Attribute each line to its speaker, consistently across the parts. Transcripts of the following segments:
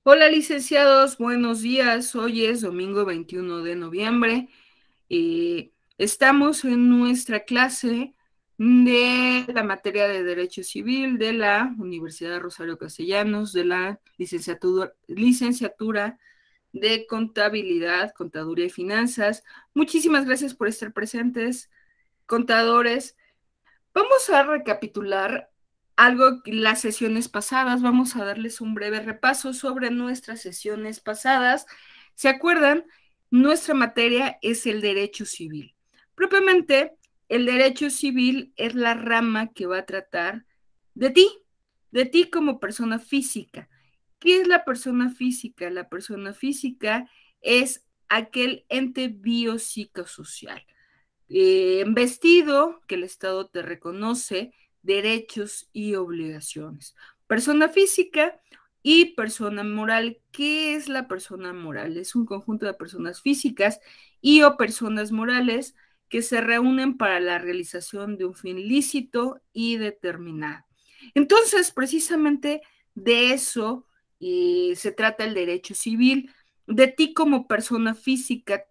Speaker 1: Hola licenciados, buenos días. Hoy es domingo 21 de noviembre. Estamos en nuestra clase de la materia de Derecho Civil de la Universidad Rosario Castellanos, de la licenciatura de Contabilidad, Contaduría y Finanzas. Muchísimas gracias por estar presentes, contadores. Vamos a recapitular algo que las sesiones pasadas, vamos a darles un breve repaso sobre nuestras sesiones pasadas. ¿Se acuerdan? Nuestra materia es el derecho civil. Propiamente, el derecho civil es la rama que va a tratar de ti como persona física. ¿Qué es la persona física? La persona física es aquel ente biopsicosocial vestido que el Estado te reconoce derechos y obligaciones. Persona física y persona moral. ¿Qué es la persona moral? Es un conjunto de personas físicas y o personas morales que se reúnen para la realización de un fin lícito y determinado. Entonces, precisamente de eso se trata el derecho civil, de ti como persona física,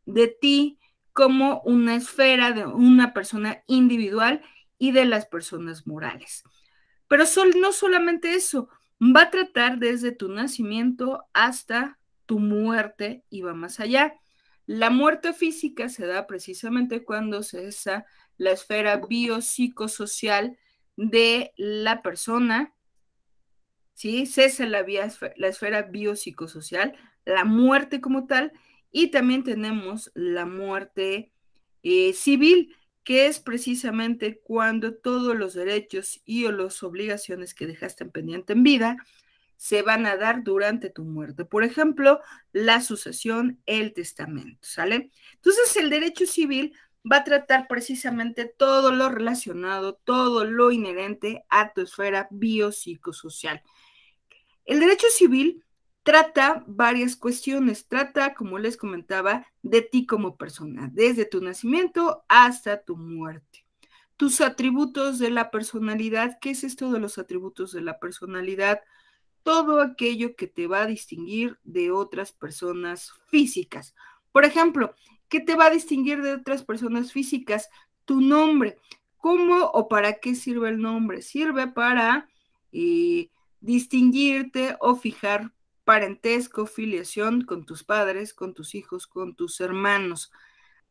Speaker 1: de ti como una esfera de una persona individual y de las personas morales. Pero no solamente eso, va a tratar desde tu nacimiento hasta tu muerte y va más allá. La muerte física se da precisamente cuando cesa la esfera biopsicosocial de la persona, ¿sí? Cesa la esfera biopsicosocial, la muerte como tal, y también tenemos la muerte civil, que es precisamente cuando todos los derechos y o las obligaciones que dejaste en pendiente en vida se van a dar durante tu muerte. Por ejemplo, la sucesión, el testamento, ¿sale? Entonces, el derecho civil va a tratar precisamente todo lo relacionado, todo lo inherente a tu esfera biopsicosocial. El derecho civil trata varias cuestiones, trata, como les comentaba, de ti como persona, desde tu nacimiento hasta tu muerte. Tus atributos de la personalidad, ¿qué es esto de los atributos de la personalidad? Todo aquello que te va a distinguir de otras personas físicas. Por ejemplo, ¿qué te va a distinguir de otras personas físicas? Tu nombre. ¿Cómo o para qué sirve el nombre? Sirve para distinguirte o fijar parentesco, filiación con tus padres, con tus hijos, con tus hermanos.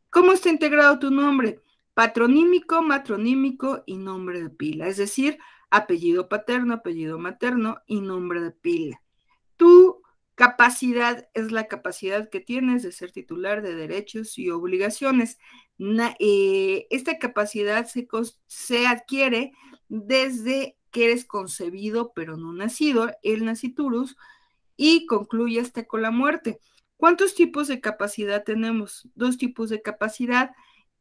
Speaker 1: ¿Cómo está integrado tu nombre? Patronímico, matronímico y nombre de pila, es decir, apellido paterno, apellido materno y nombre de pila. Tu capacidad es la capacidad que tienes de ser titular de derechos y obligaciones. Esta capacidad se adquiere desde que eres concebido pero no nacido, el naciturus, y concluye hasta con la muerte. ¿Cuántos tipos de capacidad tenemos? Dos tipos de capacidad: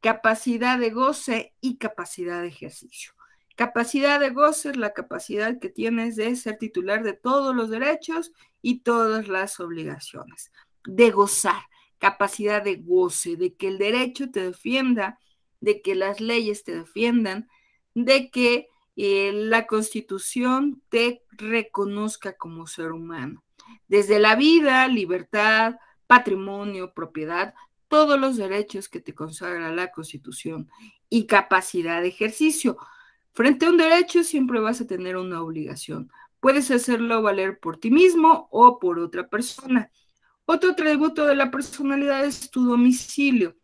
Speaker 1: capacidad de goce y capacidad de ejercicio. Capacidad de goce es la capacidad que tienes de ser titular de todos los derechos y todas las obligaciones. De gozar, capacidad de goce, de que el derecho te defienda, de que las leyes te defiendan, de que la Constitución te reconozca como ser humano. Desde la vida, libertad, patrimonio, propiedad, todos los derechos que te consagra la Constitución y capacidad de ejercicio. Frente a un derecho siempre vas a tener una obligación. Puedes hacerlo valer por ti mismo o por otra persona. Otro atributo de la personalidad es tu domicilio.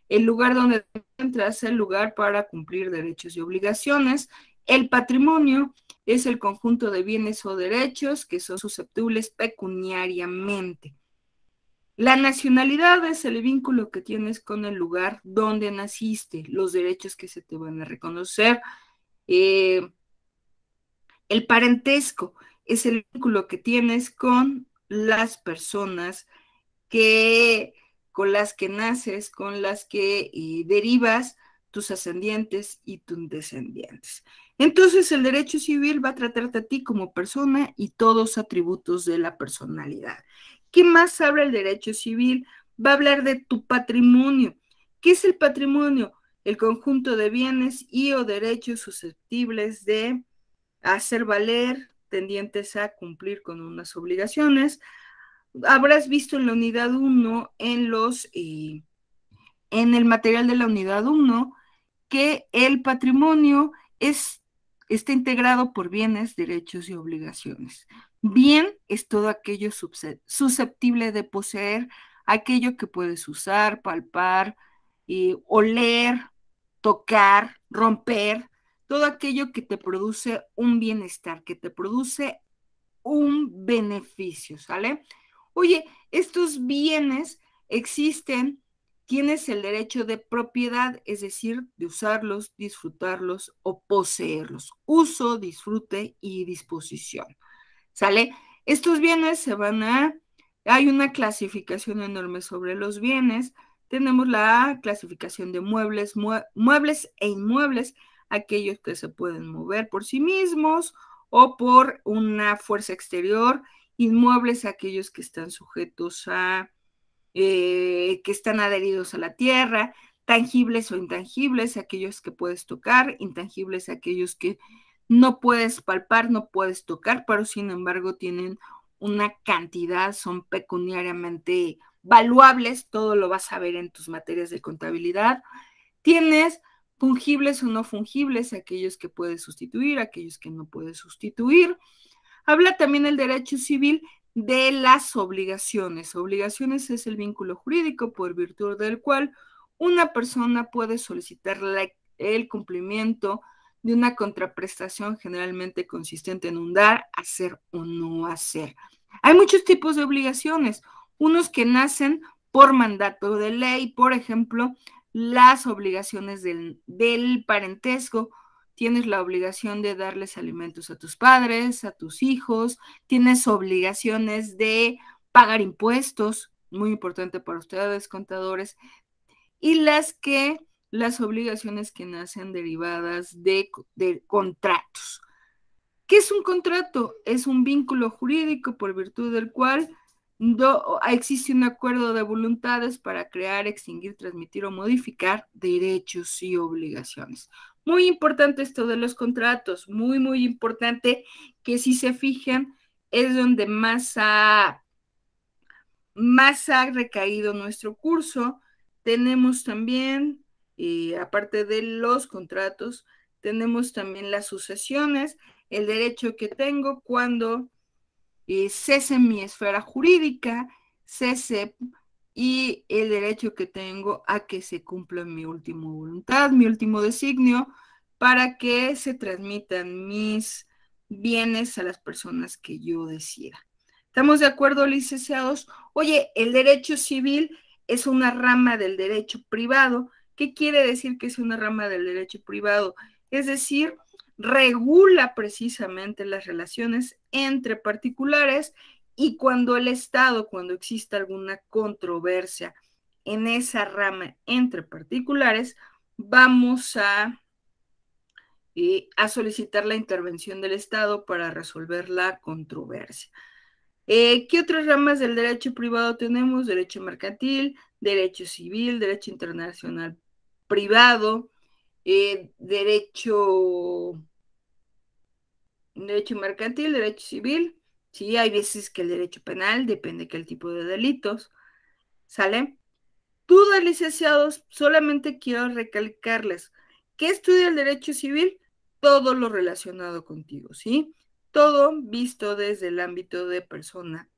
Speaker 1: El lugar donde te encuentras es el lugar para cumplir derechos y obligaciones. El patrimonio es el conjunto de bienes o derechos que son susceptibles pecuniariamente. La nacionalidad es el vínculo que tienes con el lugar donde naciste, los derechos que se te van a reconocer. El parentesco es el vínculo que tienes con las personas que, con las que naces, con las que derivas tus ascendientes y tus descendientes. Entonces, el derecho civil va a tratarte a ti como persona y todos atributos de la personalidad. ¿Qué más habla el derecho civil? Va a hablar de tu patrimonio. ¿Qué es el patrimonio? El conjunto de bienes y o derechos susceptibles de hacer valer tendientes a cumplir con unas obligaciones. Habrás visto en la unidad 1, en el material de la unidad 1, que el patrimonio está integrado por bienes, derechos y obligaciones. Bien es todo aquello susceptible de poseer, aquello que puedes usar, palpar, oler, tocar, romper, todo aquello que te produce un bienestar, que te produce un beneficio, ¿sale? Oye, estos bienes existen, tienes el derecho de propiedad, es decir, de usarlos, disfrutarlos o poseerlos. Uso, disfrute y disposición, ¿sale? Estos bienes hay una clasificación enorme sobre los bienes. Tenemos la clasificación de muebles, muebles e inmuebles, aquellos que se pueden mover por sí mismos o por una fuerza exterior. Inmuebles, aquellos que están sujetos que están adheridos a la tierra. Tangibles o intangibles, aquellos que puedes tocar. Intangibles, aquellos que no puedes palpar, no puedes tocar, pero sin embargo tienen una cantidad, son pecuniariamente valuables, todo lo vas a ver en tus materias de contabilidad. Tienes fungibles o no fungibles, aquellos que puedes sustituir, aquellos que no puedes sustituir. Habla también el derecho civil de las obligaciones. Obligaciones es el vínculo jurídico por virtud del cual una persona puede solicitar el cumplimiento de una contraprestación generalmente consistente en un dar, hacer o no hacer. Hay muchos tipos de obligaciones, unos que nacen por mandato de ley, por ejemplo, las obligaciones del parentesco. Tienes la obligación de darles alimentos a tus padres, a tus hijos, tienes obligaciones de pagar impuestos, muy importante para ustedes, contadores, y las obligaciones que nacen derivadas de contratos. ¿Qué es un contrato? Es un vínculo jurídico por virtud del cual existe un acuerdo de voluntades para crear, extinguir, transmitir o modificar derechos y obligaciones. Muy importante esto de los contratos, muy, muy importante, que si se fijan es donde más ha recaído nuestro curso. Tenemos también, aparte de los contratos, tenemos también las sucesiones, el derecho que tengo cuando cese mi esfera jurídica, cese, y el derecho que tengo a que se cumpla mi última voluntad, mi último designio, para que se transmitan mis bienes a las personas que yo decida. ¿Estamos de acuerdo, licenciados? Oye, el derecho civil es una rama del derecho privado. ¿Qué quiere decir que es una rama del derecho privado? Es decir, regula precisamente las relaciones entre particulares, y cuando el Estado, cuando exista alguna controversia en esa rama entre particulares, vamos a solicitar la intervención del Estado para resolver la controversia. ¿Qué otras ramas del derecho privado tenemos? Derecho mercantil, derecho civil, derecho internacional privado, derecho mercantil, derecho civil. Sí, hay veces que el derecho penal, depende de qué tipo de delitos, ¿sale? Dudas, licenciados, solamente quiero recalcarles, ¿qué estudia el derecho civil? Todo lo relacionado contigo, ¿sí? Todo visto desde el ámbito de persona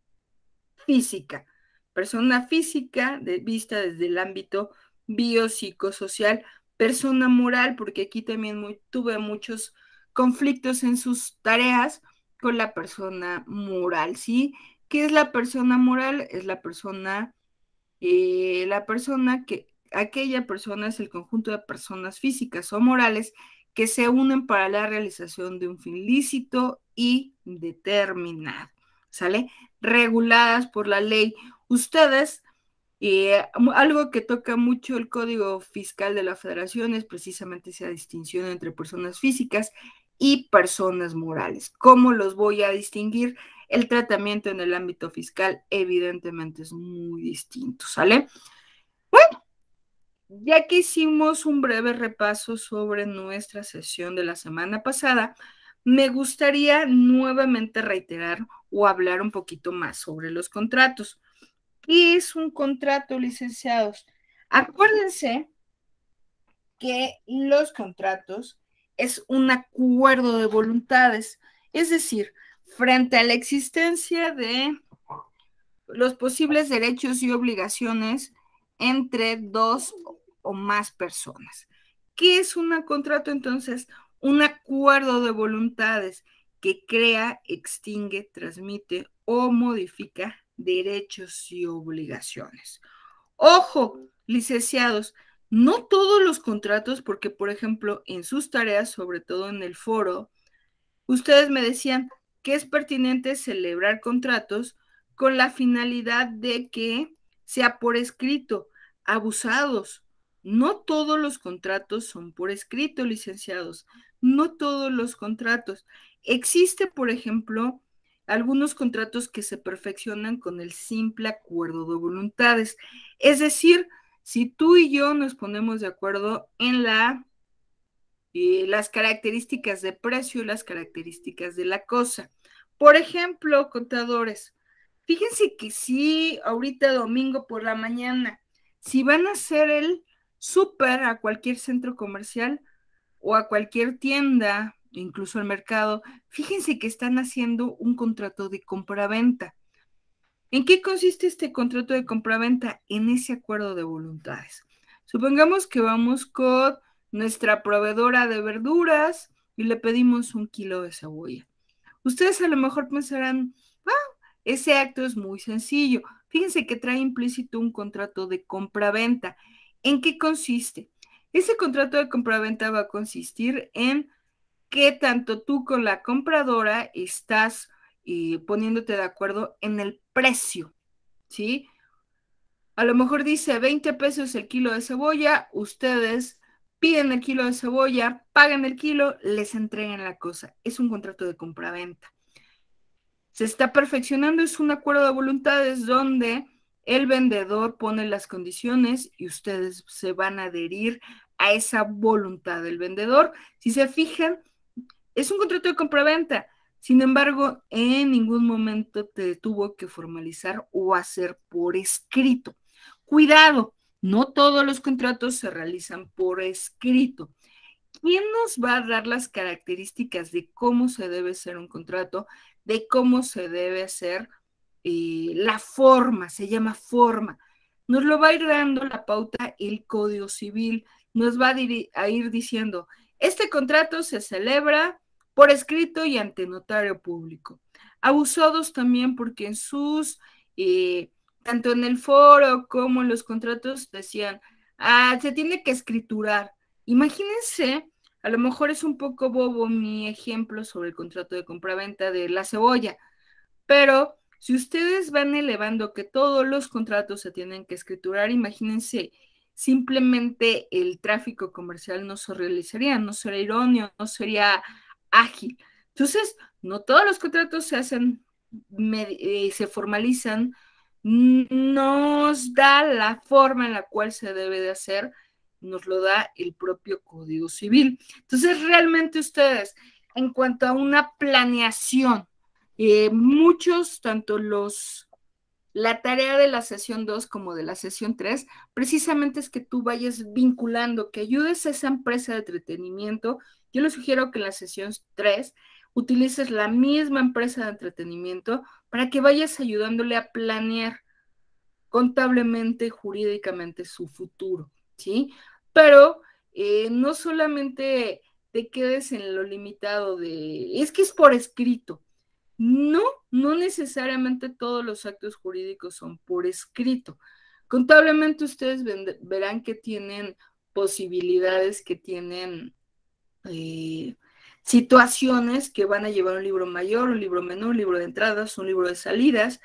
Speaker 1: física. Persona física vista desde el ámbito biopsicosocial. Persona moral, porque aquí también tuve muchos conflictos en sus tareas con la persona moral, ¿sí? ¿Qué es la persona moral? Es aquella persona es el conjunto de personas físicas o morales que se unen para la realización de un fin lícito y determinado, ¿sale? Reguladas por la ley. Ustedes, algo que toca mucho el Código Fiscal de la Federación es precisamente esa distinción entre personas físicas y personas morales. ¿Cómo los voy a distinguir? El tratamiento en el ámbito fiscal evidentemente es muy distinto, ¿sale? Bueno, ya que hicimos un breve repaso sobre nuestra sesión de la semana pasada, me gustaría nuevamente reiterar o hablar un poquito más sobre los contratos. ¿Qué es un contrato, licenciados? Acuérdense que los contratos es un acuerdo de voluntades, es decir, frente a la existencia de los posibles derechos y obligaciones entre dos o más personas. ¿Qué es un contrato entonces? Un acuerdo de voluntades que crea, extingue, transmite o modifica derechos y obligaciones. Ojo, licenciados, no todos los contratos, porque por ejemplo en sus tareas, sobre todo en el foro, ustedes me decían que es pertinente celebrar contratos con la finalidad de que sea por escrito. Abusados. No todos los contratos son por escrito, licenciados. No todos los contratos. Existe, por ejemplo, algunos contratos que se perfeccionan con el simple acuerdo de voluntades. Es decir, si tú y yo nos ponemos de acuerdo en las características de precio y las características de la cosa. Por ejemplo, contadores, fíjense que si ahorita domingo por la mañana, si van a hacer el súper a cualquier centro comercial o a cualquier tienda, incluso al mercado, fíjense que están haciendo un contrato de compraventa. ¿En qué consiste este contrato de compraventa? En ese acuerdo de voluntades. Supongamos que vamos con nuestra proveedora de verduras y le pedimos 1 kilo de cebolla. Ustedes a lo mejor pensarán, ese acto es muy sencillo. Fíjense que trae implícito un contrato de compraventa. ¿En qué consiste? Ese contrato de compraventa va a consistir en que tanto tú con la compradora estás poniéndote de acuerdo en el precio, ¿sí? A lo mejor dice 20 pesos el kilo de cebolla, ustedes piden el kilo de cebolla, pagan el kilo, les entregan la cosa. Es un contrato de compraventa. Se está perfeccionando, es un acuerdo de voluntades donde el vendedor pone las condiciones y ustedes se van a adherir a esa voluntad del vendedor. Si se fijan, es un contrato de compraventa. Sin embargo, en ningún momento te tuvo que formalizar o hacer por escrito. Cuidado, no todos los contratos se realizan por escrito. ¿Quién nos va a dar las características de cómo se debe hacer un contrato, de cómo se debe hacer la forma? Se llama forma. Nos lo va a ir dando la pauta el Código Civil. Nos va a ir diciendo, este contrato se celebra por escrito y ante notario público. Abusados también porque en sus, tanto en el foro como en los contratos decían, se tiene que escriturar. Imagínense, a lo mejor es un poco bobo mi ejemplo sobre el contrato de compraventa de la cebolla, pero si ustedes van elevando que todos los contratos se tienen que escriturar, imagínense, simplemente el tráfico comercial no se realizaría, no sería idóneo, no sería ágil. Entonces, no todos los contratos se hacen, se formalizan, nos da la forma en la cual se debe de hacer, nos lo da el propio Código Civil. Entonces, realmente ustedes, en cuanto a una planeación, muchos, tanto la tarea de la sesión 2 como de la sesión 3, precisamente es que tú vayas vinculando, que ayudes a esa empresa de entretenimiento. Yo les sugiero que en la sesión 3 utilices la misma empresa de entretenimiento para que vayas ayudándole a planear contablemente, jurídicamente su futuro, ¿sí? Pero no solamente te quedes en lo limitado es que es por escrito. No, no necesariamente todos los actos jurídicos son por escrito. Contablemente ustedes verán que tienen posibilidades, que tienen situaciones que van a llevar un libro mayor, un libro menor, un libro de entradas, un libro de salidas.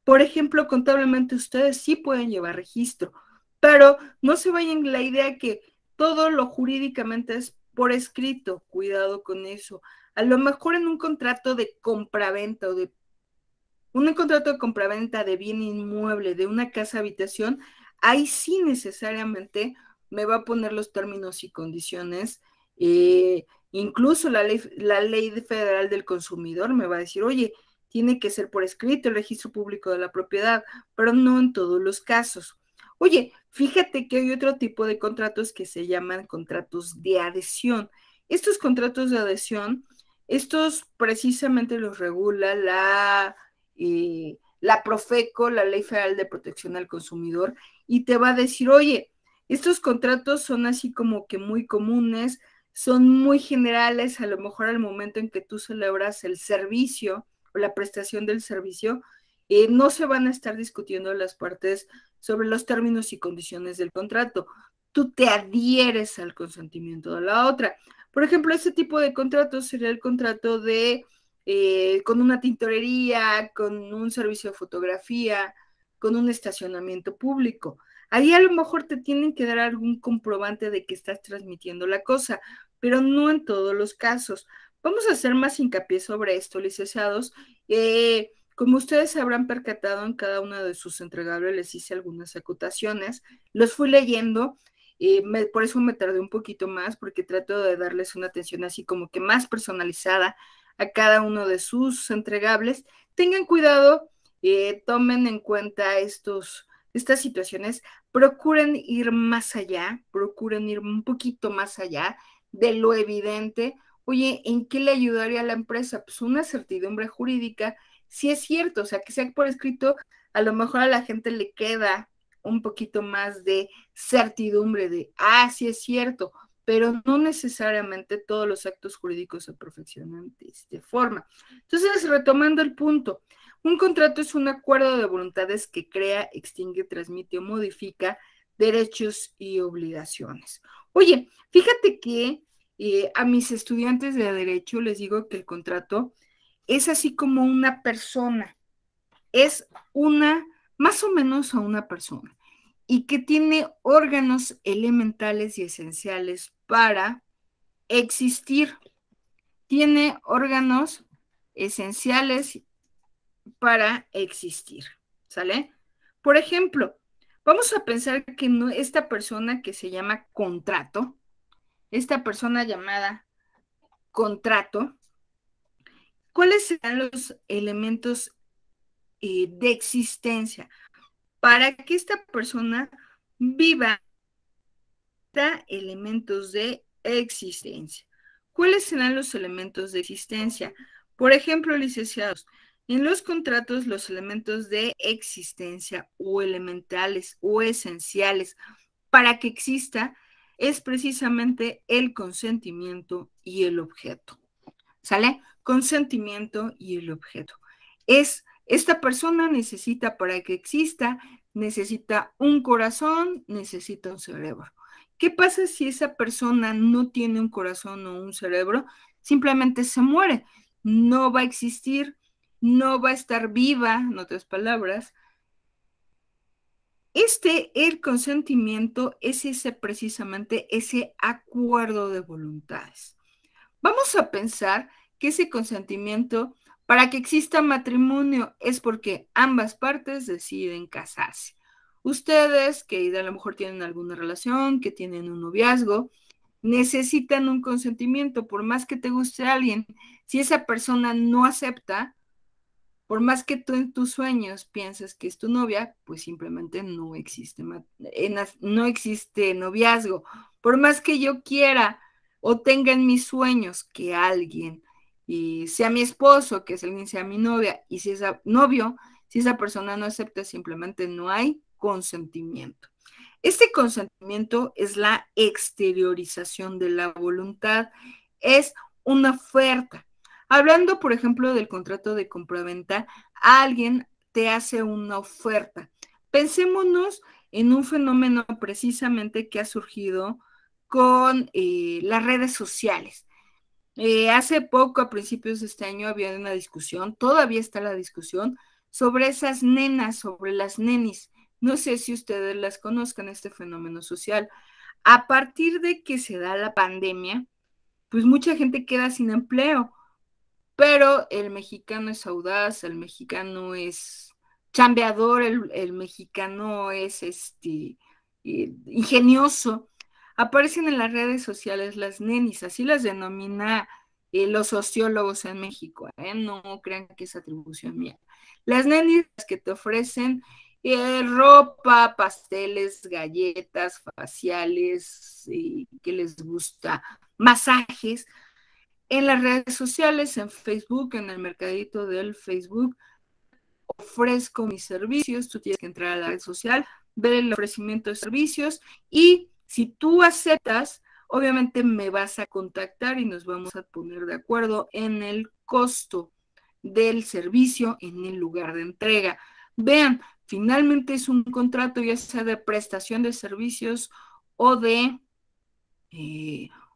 Speaker 1: Por ejemplo, contablemente ustedes sí pueden llevar registro, pero no se vayan la idea que todo lo jurídicamente es por escrito. Cuidado con eso. A lo mejor en un contrato de compraventa o de un contrato de compraventa de bien inmueble, de una casa habitación, ahí sí necesariamente me va a poner los términos y condiciones Incluso la ley federal del consumidor me va a decir, oye, tiene que ser por escrito el registro público de la propiedad, pero no en todos los casos. Oye, fíjate que hay otro tipo de contratos que se llaman contratos de adhesión. Estos contratos de adhesión, estos precisamente los regula la Profeco, la Ley Federal de Protección al Consumidor, y te va a decir, oye, estos contratos son así como que muy comunes, son muy generales, a lo mejor al momento en que tú celebras el servicio o la prestación del servicio, no se van a estar discutiendo las partes sobre los términos y condiciones del contrato. Tú te adhieres al consentimiento de la otra. Por ejemplo, este tipo de contrato sería el contrato de con una tintorería, con un servicio de fotografía, con un estacionamiento público. Ahí a lo mejor te tienen que dar algún comprobante de que estás transmitiendo la cosa, pero no en todos los casos. Vamos a hacer más hincapié sobre esto, licenciados. Como ustedes habrán percatado, en cada uno de sus entregables les hice algunas acotaciones, los fui leyendo, por eso me tardé un poquito más, porque trato de darles una atención así como que más personalizada a cada uno de sus entregables. Tengan cuidado, tomen en cuenta estas situaciones, procuren ir más allá, procuren ir un poquito más allá de lo evidente. Oye, ¿en qué le ayudaría a la empresa? Pues una certidumbre jurídica, si es cierto, o sea, que sea por escrito, a lo mejor a la gente le queda un poquito más de certidumbre de, sí es cierto, pero no necesariamente todos los actos jurídicos se perfeccionan de esta forma. Entonces, retomando el punto, un contrato es un acuerdo de voluntades que crea, extingue, transmite o modifica derechos y obligaciones. Oye, fíjate que a mis estudiantes de derecho les digo que el contrato es así como una persona, es más o menos a una persona, y que tiene órganos elementales y esenciales para existir. Tiene órganos esenciales para existir, ¿sale? Por ejemplo, vamos a pensar que esta persona que se llama contrato, esta persona llamada contrato, ¿cuáles serán los elementos de existencia para que esta persona viva? Elementos de existencia. ¿Cuáles serán los elementos de existencia? Por ejemplo, licenciados, en los contratos los elementos de existencia o elementales o esenciales para que exista es precisamente el consentimiento y el objeto. ¿Sale? Consentimiento y el objeto. Esta persona necesita, para que exista, necesita un corazón, necesita un cerebro. ¿Qué pasa si esa persona no tiene un corazón o un cerebro? Simplemente se muere, no va a existir, no va a estar viva, en otras palabras. El consentimiento es precisamente ese acuerdo de voluntades. Vamos a pensar que ese consentimiento, para que exista matrimonio, es porque ambas partes deciden casarse. Ustedes, que a lo mejor tienen alguna relación, que tienen un noviazgo, necesitan un consentimiento. Por más que te guste a alguien, si esa persona no acepta, por más que tú en tus sueños pienses que es tu novia, pues simplemente no existe noviazgo. Por más que yo quiera o tenga en mis sueños que alguien sea mi esposo, que alguien sea mi novia, y si es novio, si esa persona no acepta, simplemente no hay consentimiento. Este consentimiento es la exteriorización de la voluntad, es una oferta. Hablando, por ejemplo, del contrato de compraventa, alguien te hace una oferta. Pensémonos en un fenómeno precisamente que ha surgido con las redes sociales. Hace poco, a principios de este año, había una discusión, todavía está la discusión, sobre esas nenas, sobre las nenis. No sé si ustedes las conozcan, este fenómeno social. A partir de que se da la pandemia, pues mucha gente queda sin empleo, pero el mexicano es audaz, el mexicano es chambeador, el mexicano es ingenioso. Aparecen en las redes sociales las nenis, así las denomina los sociólogos en México, no crean que es atribución mía. Las nenis que te ofrecen ropa, pasteles, galletas, faciales, que les gusta, masajes, en las redes sociales, en Facebook, en el mercadito del Facebook, ofrezco mis servicios, tú tienes que entrar a la red social, ver el ofrecimiento de servicios y si tú aceptas, obviamente me vas a contactar y nos vamos a poner de acuerdo en el costo del servicio en el lugar de entrega. Vean, finalmente es un contrato ya sea de prestación de servicios o de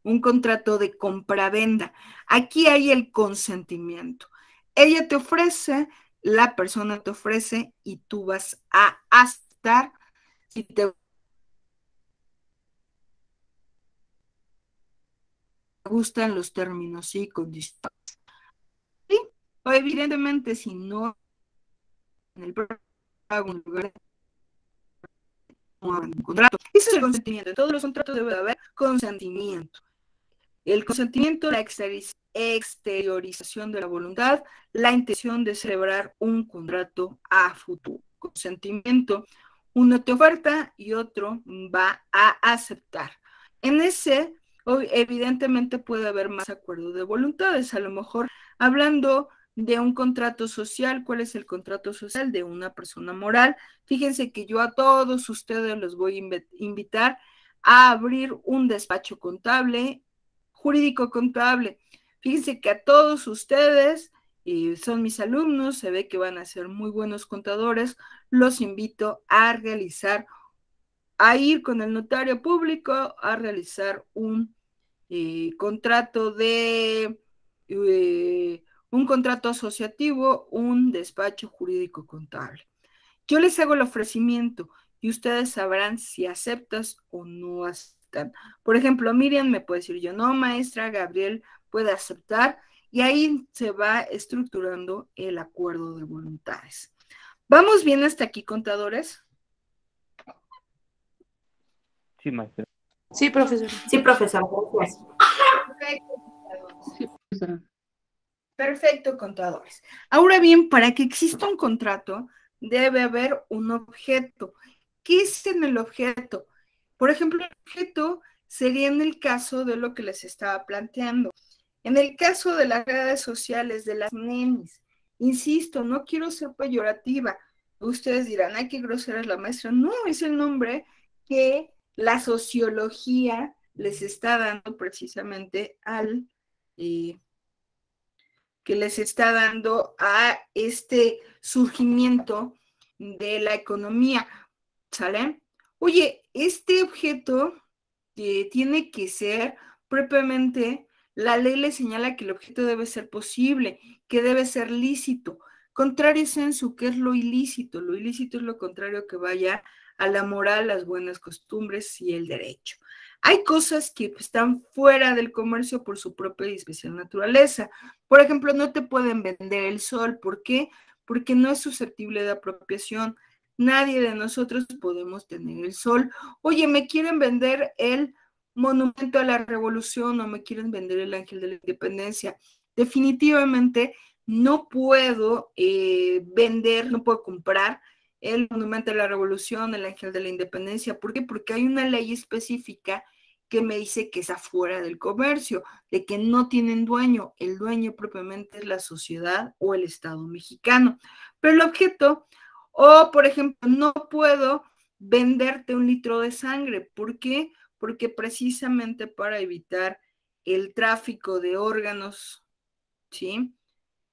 Speaker 1: un contrato de compravenda. Aquí hay el consentimiento. Ella te ofrece, la persona te ofrece y tú vas a aceptar si te gustan los términos y condiciones. ¿Sí? O evidentemente, si no en el pago, en lugar de un contrato. Ese es el consentimiento. En todos los contratos debe haber consentimiento. El consentimiento, la exteriorización de la voluntad, la intención de celebrar un contrato a futuro. Consentimiento, uno te oferta y otro va a aceptar. En ese, evidentemente puede haber más acuerdo de voluntades. A lo mejor hablando de un contrato social, ¿cuál es el contrato social de una persona moral? Fíjense que yo a todos ustedes los voy a invitar a abrir un despacho contable, jurídico contable. Fíjense que a todos ustedes, son mis alumnos, se ve que van a ser muy buenos contadores, los invito a realizar, a ir con el notario público a realizar un contrato de un contrato asociativo, un despacho jurídico contable. Yo les hago el ofrecimiento y ustedes sabrán si aceptas o no aceptan. Por ejemplo, Miriam me puede decir yo, no, maestra, Gabriel puede aceptar y ahí se va estructurando el acuerdo de voluntades. ¿Vamos bien hasta aquí, contadores?
Speaker 2: Sí, maestra.
Speaker 3: Sí, profesor.
Speaker 4: Sí, profesor. Gracias.
Speaker 1: Sí, perfecto, contadores. Ahora bien, para que exista un contrato, debe haber un objeto. ¿Qué es en el objeto? Por ejemplo, el objeto sería en el caso de lo que les estaba planteando. En el caso de las redes sociales, de las nenis, insisto, no quiero ser peyorativa. Ustedes dirán, ay, qué grosera es la maestra. No, es el nombre que la sociología les está dando precisamente al que les está dando a este surgimiento de la economía, ¿sale? Oye, este objeto tiene que ser propiamente, la ley le señala que el objeto debe ser posible, que debe ser lícito. Contrario sensu, ¿qué es lo ilícito? Lo ilícito es lo contrario que vaya a la moral, las buenas costumbres y el derecho. Hay cosas que están fuera del comercio por su propia y especial naturaleza. Por ejemplo, no te pueden vender el sol. ¿Por qué? Porque no es susceptible de apropiación. Nadie de nosotros podemos tener el sol. Oye, me quieren vender el monumento a la revolución o me quieren vender el ángel de la independencia. Definitivamente no puedo vender, no puedo comprar el monumento a la revolución, el ángel de la independencia. ¿Por qué? Porque hay una ley específica que me dice que es afuera del comercio, de que no tienen dueño. El dueño propiamente es la sociedad o el Estado mexicano. Pero el objeto, o por ejemplo, no puedo venderte un litro de sangre. ¿Por qué? Porque precisamente para evitar el tráfico de órganos, ¿sí?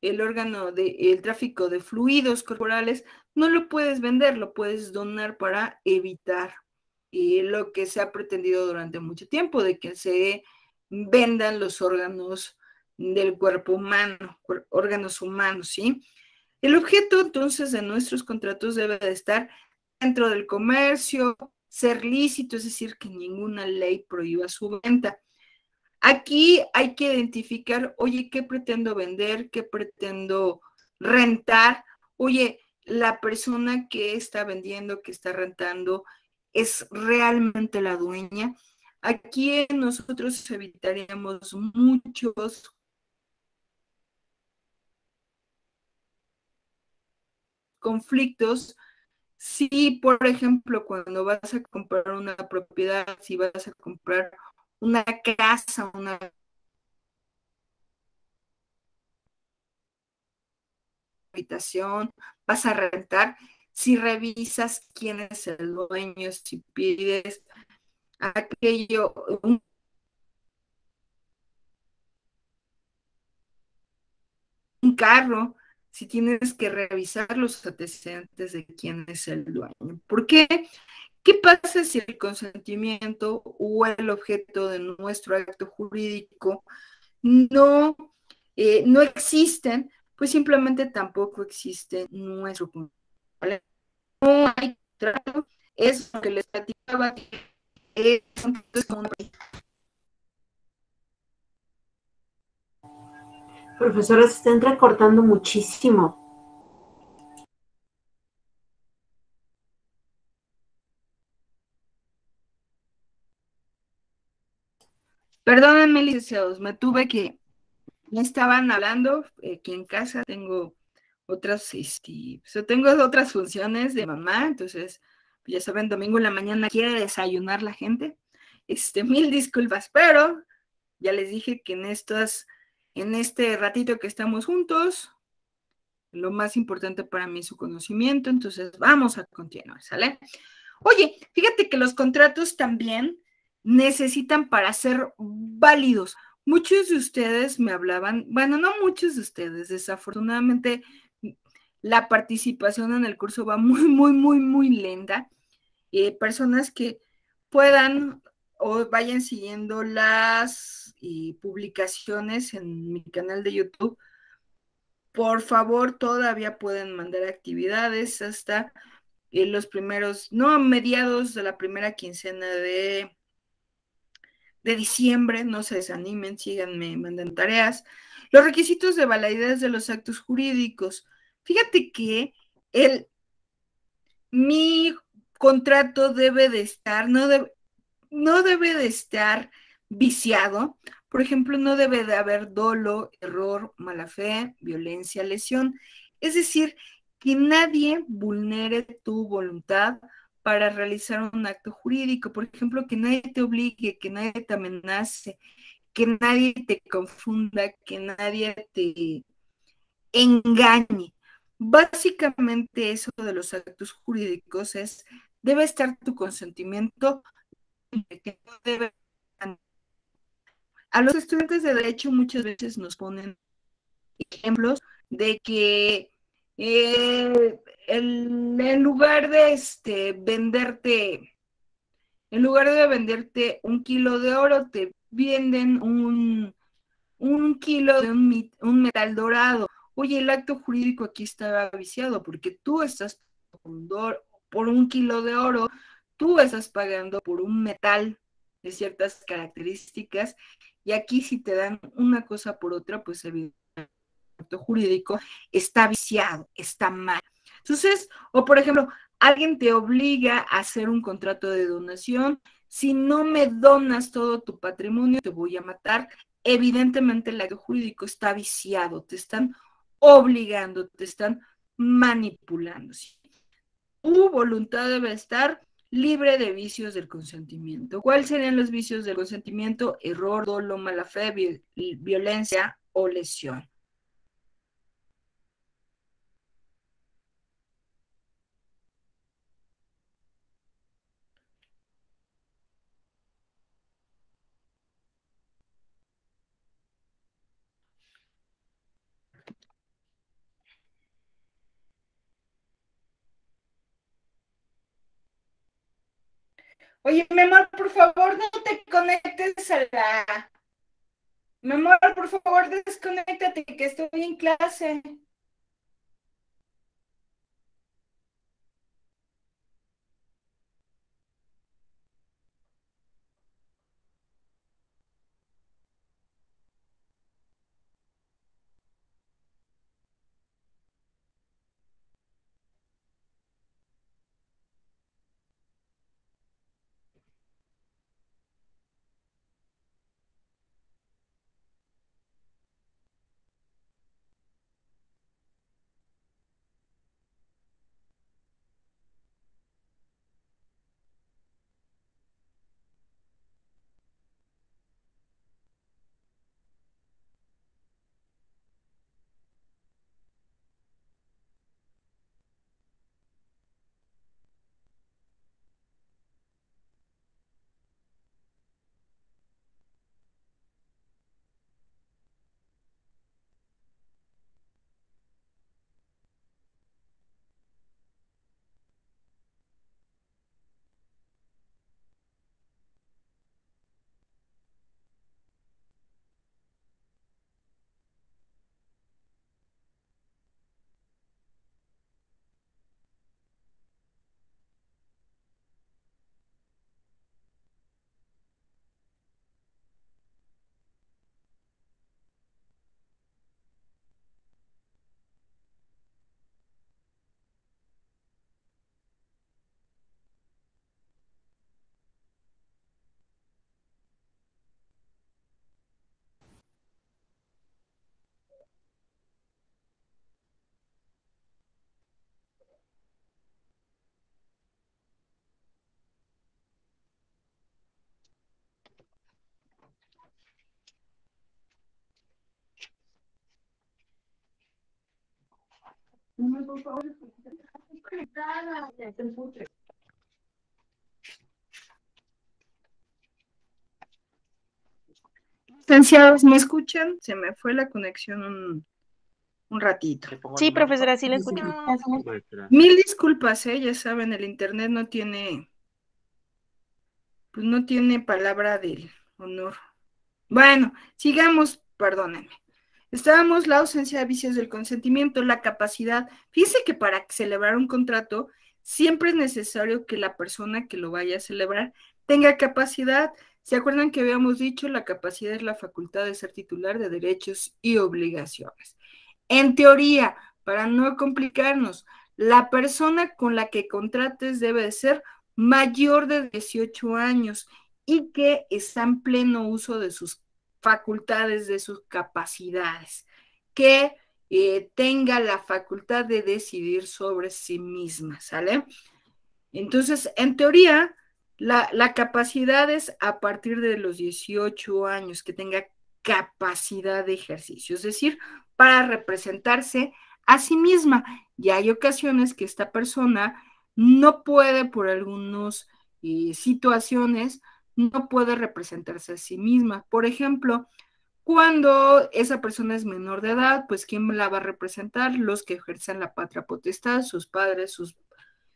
Speaker 1: El tráfico de fluidos corporales, no lo puedes vender, lo puedes donar para evitar lo que se ha pretendido durante mucho tiempo, de que se vendan los órganos del cuerpo humano, órganos humanos, ¿sí? El objeto entonces de nuestros contratos debe de estar dentro del comercio, ser lícito, es decir, que ninguna ley prohíba su venta. Aquí hay que identificar, oye, ¿qué pretendo vender? ¿Qué pretendo rentar? Oye, la persona que está vendiendo, que está rentando, ¿es realmente la dueña? Aquí nosotros evitaríamos muchos conflictos si, por ejemplo, cuando vas a comprar una propiedad, si vas a comprar una casa, una habitación, vas a rentar, si revisas quién es el dueño, si pides aquello, un carro, si tienes que revisar los antecedentes de quién es el dueño. ¿Por qué? ¿Qué pasa si el consentimiento o el objeto de nuestro acto jurídico no, no existen? Pues simplemente tampoco existe nuestro punto. ¿Vale? No hay trato, es lo que les platicaba. Es un...
Speaker 2: Profesora, se está entrecortando muchísimo.
Speaker 1: Perdónenme, licenciados, me estaban hablando aquí en casa, tengo otras, tengo otras funciones de mamá, entonces, ya saben, domingo en la mañana quiere desayunar la gente. Mil disculpas, pero ya les dije que en este ratito que estamos juntos, lo más importante para mí es su conocimiento, entonces vamos a continuar, ¿sale? Oye, fíjate que los contratos también necesitan para ser válidos. Muchos de ustedes me hablaban, bueno, no muchos de ustedes, desafortunadamente la participación en el curso va muy, muy, muy, muy lenta. Personas que puedan o vayan siguiendo las publicaciones en mi canal de YouTube, por favor, todavía pueden mandar actividades hasta los primeros, no, mediados de la primera quincena de diciembre, no se desanimen, síganme, manden tareas. Los requisitos de validez de los actos jurídicos. Fíjate que mi contrato debe de estar, no debe de estar viciado. Por ejemplo, no debe de haber dolo, error, mala fe, violencia, lesión. Es decir, que nadie vulnere tu voluntad para realizar un acto jurídico. Por ejemplo, que nadie te obligue, que nadie te amenace, que nadie te confunda, que nadie te engañe. Básicamente eso de los actos jurídicos es, debe estar tu consentimiento, que no debe... A los estudiantes de derecho muchas veces nos ponen ejemplos de que en lugar de venderte 1 kilo de oro, te venden un kilo de un metal dorado. Oye, el acto jurídico aquí está viciado porque tú estás por 1 kilo de oro, tú estás pagando por un metal de ciertas características, y aquí si te dan una cosa por otra, pues evidentemente el acto jurídico está viciado, está mal. Entonces, o por ejemplo, alguien te obliga a hacer un contrato de donación, si no me donas todo tu patrimonio, te voy a matar. Evidentemente el acto jurídico está viciado, te están obligando, te están manipulando. ¿Sí? Tu voluntad debe estar libre de vicios del consentimiento. ¿Cuáles serían los vicios del consentimiento? Error, dolo, mala fe, violencia o lesión. Oye, mi amor, por favor, no te conectes a la... Mi amor, por favor, desconéctate, que estoy en clase. Licenciados, ¿me escuchan? Se me fue la conexión un ratito.
Speaker 3: Sí, profesora, sí la escucho.
Speaker 1: Mil disculpas, ya saben, el internet no tiene, pues no tiene palabra del honor. Bueno, sigamos, perdónenme. Estábamos la ausencia de vicios del consentimiento, la capacidad. Fíjese que para celebrar un contrato siempre es necesario que la persona que lo vaya a celebrar tenga capacidad. ¿Se acuerdan que habíamos dicho la capacidad es la facultad de ser titular de derechos y obligaciones? En teoría, para no complicarnos, la persona con la que contrates debe de ser mayor de 18 años y que está en pleno uso de sus facultades, de sus capacidades, que tenga la facultad de decidir sobre sí misma, ¿sale? Entonces, en teoría, la capacidad es a partir de los 18 años, que tenga capacidad de ejercicio, es decir, para representarse a sí misma. Y hay ocasiones que esta persona no puede, por algunas situaciones, no puede representarse a sí misma. Por ejemplo, cuando esa persona es menor de edad, pues ¿quién la va a representar? Los que ejerzan la patria potestad, sus padres,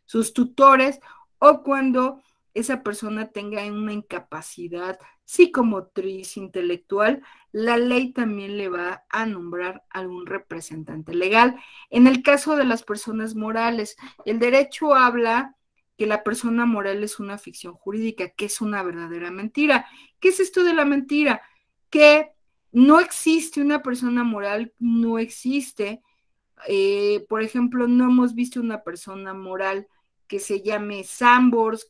Speaker 1: sus tutores, o cuando esa persona tenga una incapacidad psicomotriz, intelectual, la ley también le va a nombrar algún representante legal. En el caso de las personas morales, el derecho habla que la persona moral es una ficción jurídica, que es una verdadera mentira. ¿Qué es esto de la mentira? Que no existe una persona moral, no existe. Por ejemplo, no hemos visto una persona moral que se llame Sambors,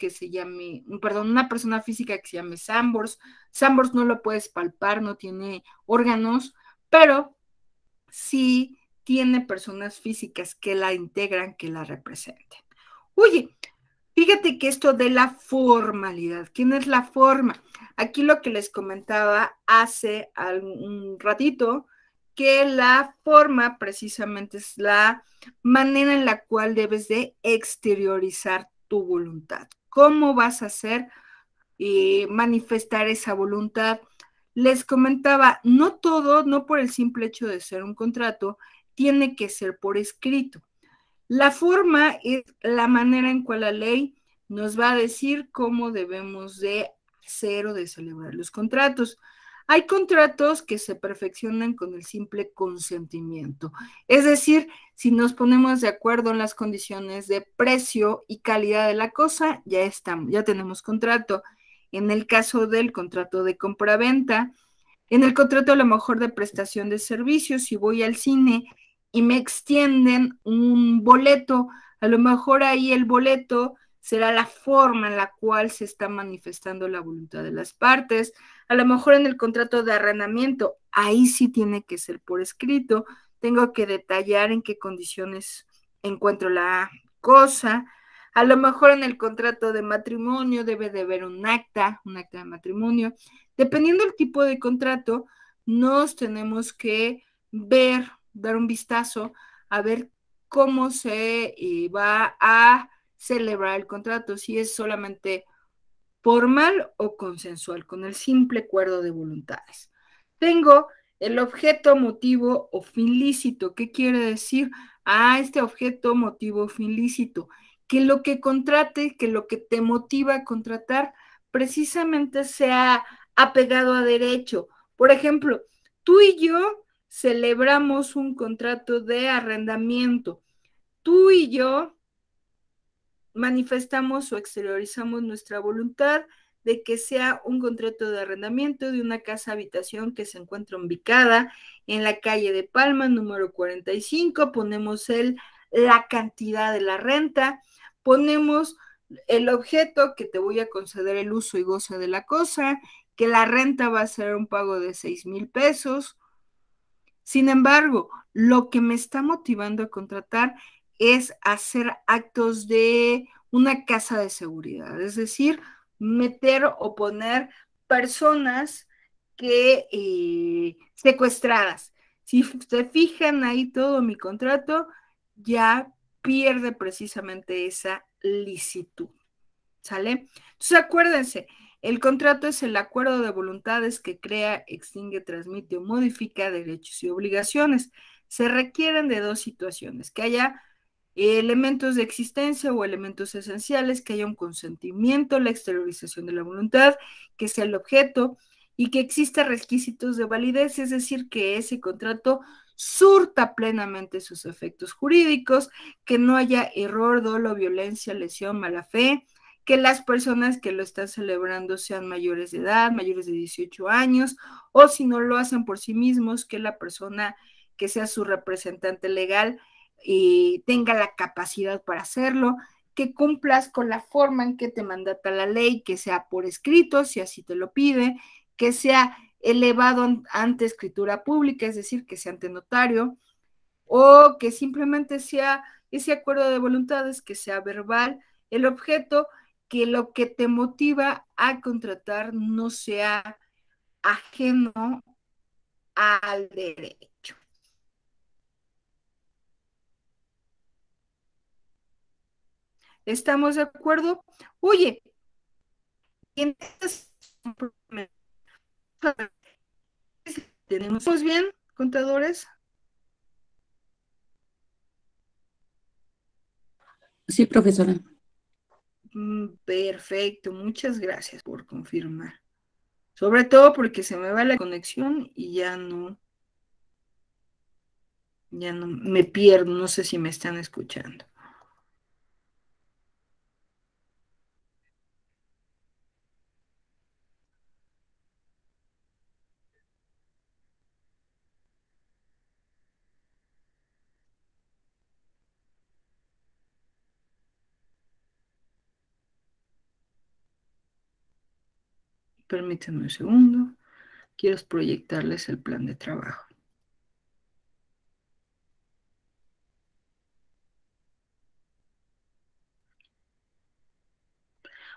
Speaker 1: perdón, una persona física que se llame Sambors. Sambors no lo puedes palpar, no tiene órganos, pero sí tiene personas físicas que la integran, que la representen. Oye, fíjate que esto de la formalidad, ¿quién es la forma? Aquí lo que les comentaba hace un ratito, que la forma precisamente es la manera en la cual debes de exteriorizar tu voluntad. ¿Cómo vas a hacer manifestar esa voluntad? Les comentaba, no todo, no por el simple hecho de ser un contrato, tiene que ser por escrito. La forma es la manera en cual la ley nos va a decir cómo debemos de hacer o de celebrar los contratos. Hay contratos que se perfeccionan con el simple consentimiento. Es decir, si nos ponemos de acuerdo en las condiciones de precio y calidad de la cosa, ya estamos, ya tenemos contrato. En el caso del contrato de compraventa, en el contrato a lo mejor de prestación de servicios, si voy al cine y me extienden un boleto, a lo mejor ahí el boleto será la forma en la cual se está manifestando la voluntad de las partes. A lo mejor en el contrato de arrendamiento, ahí sí tiene que ser por escrito, tengo que detallar en qué condiciones encuentro la cosa. A lo mejor en el contrato de matrimonio debe de haber un acta de matrimonio. Dependiendo del tipo de contrato, nos tenemos que dar un vistazo a ver cómo se va a celebrar el contrato, si es solamente formal o consensual, con el simple acuerdo de voluntades. Tengo el objeto, motivo o fin lícito. ¿Qué quiere decir? Este objeto, motivo o fin lícito, que lo que contrate, que lo que te motiva a contratar, precisamente sea apegado a derecho. Por ejemplo, tú y yo celebramos un contrato de arrendamiento. Tú y yo manifestamos o exteriorizamos nuestra voluntad de que sea un contrato de arrendamiento de una casa habitación que se encuentra ubicada en la calle de Palma, número 45, ponemos la cantidad de la renta, ponemos el objeto que te voy a conceder el uso y goce de la cosa, que la renta va a ser un pago de 6,000 pesos. Sin embargo, lo que me está motivando a contratar es hacer actos de una casa de seguridad, es decir, meter o poner personas secuestradas. Si se fijan ahí todo mi contrato, ya pierde precisamente esa licitud, ¿sale? Entonces acuérdense, el contrato es el acuerdo de voluntades que crea, extingue, transmite o modifica derechos y obligaciones. Se requieren de dos situaciones: que haya elementos de existencia o elementos esenciales, que haya un consentimiento, la exteriorización de la voluntad, que sea el objeto y que exista requisitos de validez, es decir, que ese contrato surta plenamente sus efectos jurídicos, que no haya error, dolo, violencia, lesión, mala fe, que las personas que lo están celebrando sean mayores de edad, mayores de 18 años, o si no lo hacen por sí mismos, que la persona que sea su representante legal tenga la capacidad para hacerlo, que cumplas con la forma en que te mandata la ley, que sea por escrito, si así te lo pide, que sea elevado ante escritura pública, es decir, que sea ante notario, o que simplemente sea ese acuerdo de voluntades, que sea verbal, el objeto, que lo que te motiva a contratar no sea ajeno al derecho. ¿Estamos de acuerdo? Oye, ¿tenemos bien, contadores?
Speaker 3: Sí, profesora.
Speaker 1: Perfecto, muchas gracias por confirmar. Sobre todo porque se me va la conexión y ya no me pierdo, no sé si me están escuchando. Permítanme un segundo. Quiero proyectarles el plan de trabajo.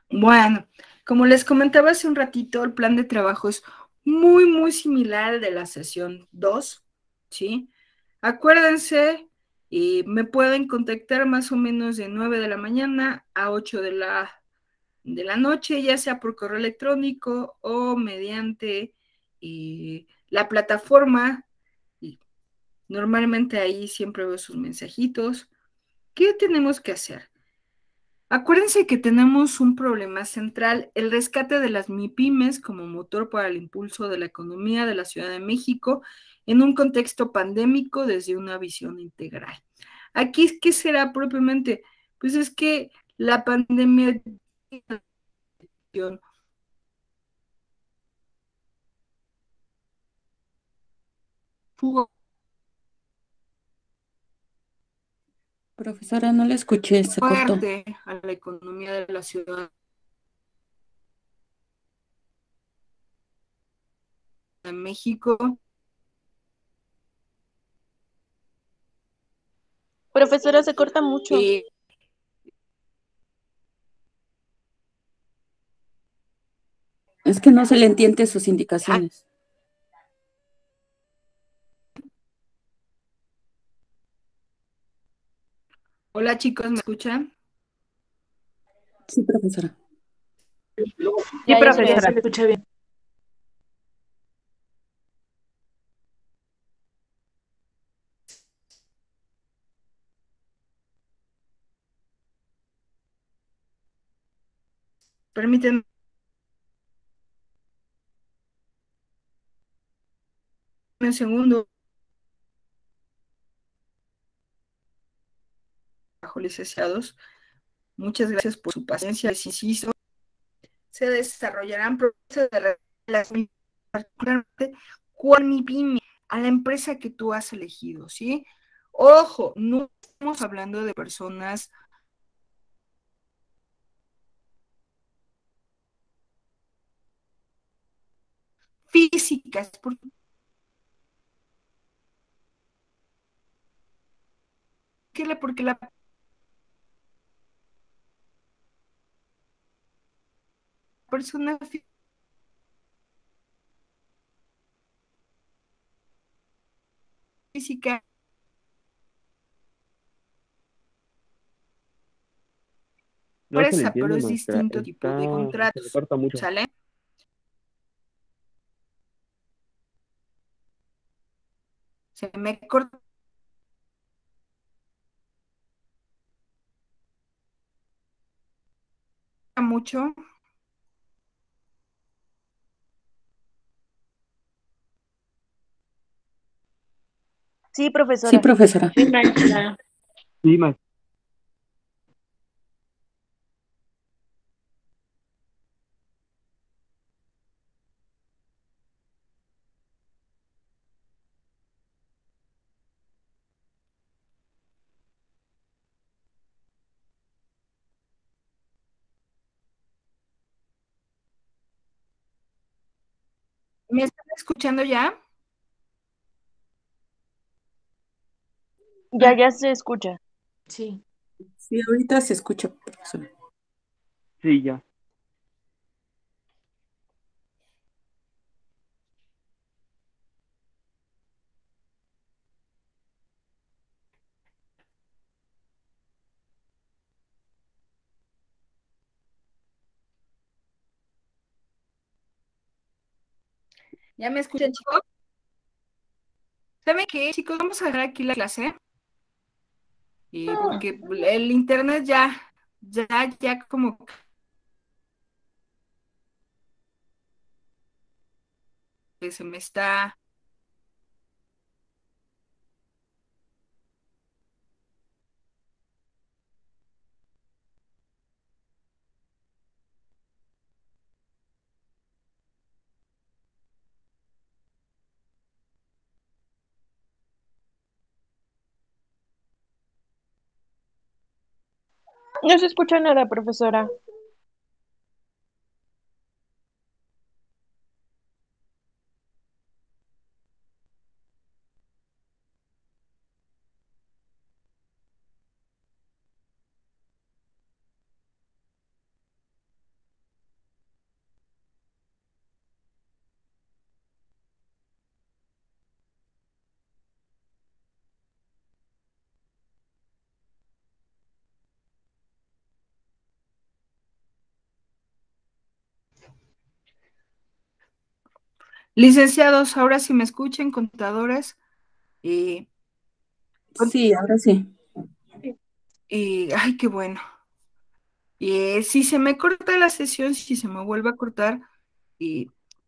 Speaker 1: Bueno, como les comentaba hace un ratito, el plan de trabajo es muy, muy similar al de la sesión 2, ¿sí? Acuérdense, me pueden contactar más o menos de 9 de la mañana a 8 de la noche, ya sea por correo electrónico o mediante la plataforma. Y normalmente ahí siempre veo sus mensajitos. ¿Qué tenemos que hacer? Acuérdense que tenemos un problema central: el rescate de las MIPYMES como motor para el impulso de la economía de la Ciudad de México en un contexto pandémico desde una visión integral. Aquí, ¿qué será propiamente? Pues es que la pandemia tuvo
Speaker 3: Profesora, no la escuché, se cortó.
Speaker 1: fuerte a la economía de la Ciudad de México.
Speaker 4: Profesora, se corta mucho.
Speaker 3: Es que no se le entiende sus indicaciones.
Speaker 1: Hola chicos, ¿me escuchan?
Speaker 3: Sí, profesora.
Speaker 2: Sí,
Speaker 4: Ya se
Speaker 2: profesora,
Speaker 4: le escucha bien.
Speaker 1: Permítanme un segundo. Licenciados, muchas gracias por su paciencia. Les insisto, se desarrollarán procesos de relación, particularmente con mi pyme, a la empresa que tú has elegido, ¿sí? Ojo, no estamos hablando de personas físicas, porque la persona física
Speaker 5: No se le
Speaker 1: empresa, pero
Speaker 5: entiende,
Speaker 1: es
Speaker 5: maestra.
Speaker 1: distinto tipo de
Speaker 5: Se le
Speaker 1: contratos,
Speaker 5: corta mucho.
Speaker 1: ¿sale? Se me corta mucho.
Speaker 4: Sí,
Speaker 3: Sí,
Speaker 4: profesora.
Speaker 3: profesora.
Speaker 6: Sí, maestra.
Speaker 5: Sí, maestra.
Speaker 1: ¿Me están escuchando ya?
Speaker 4: Ya se escucha.
Speaker 6: Sí.
Speaker 3: Sí, ahorita se escucha, profesora.
Speaker 5: Sí, ya.
Speaker 1: ¿Ya me escuchan, chicos? ¿Saben qué, chicos? Vamos a dejar aquí la clase. Porque el internet ya como que se me está...
Speaker 4: No se escucha nada, profesora.
Speaker 1: Licenciados, ahora sí me escuchen, contadores. Eh,
Speaker 3: Sí, ahora sí.
Speaker 1: ay, qué bueno. Si se me corta la sesión, si se me vuelve a cortar,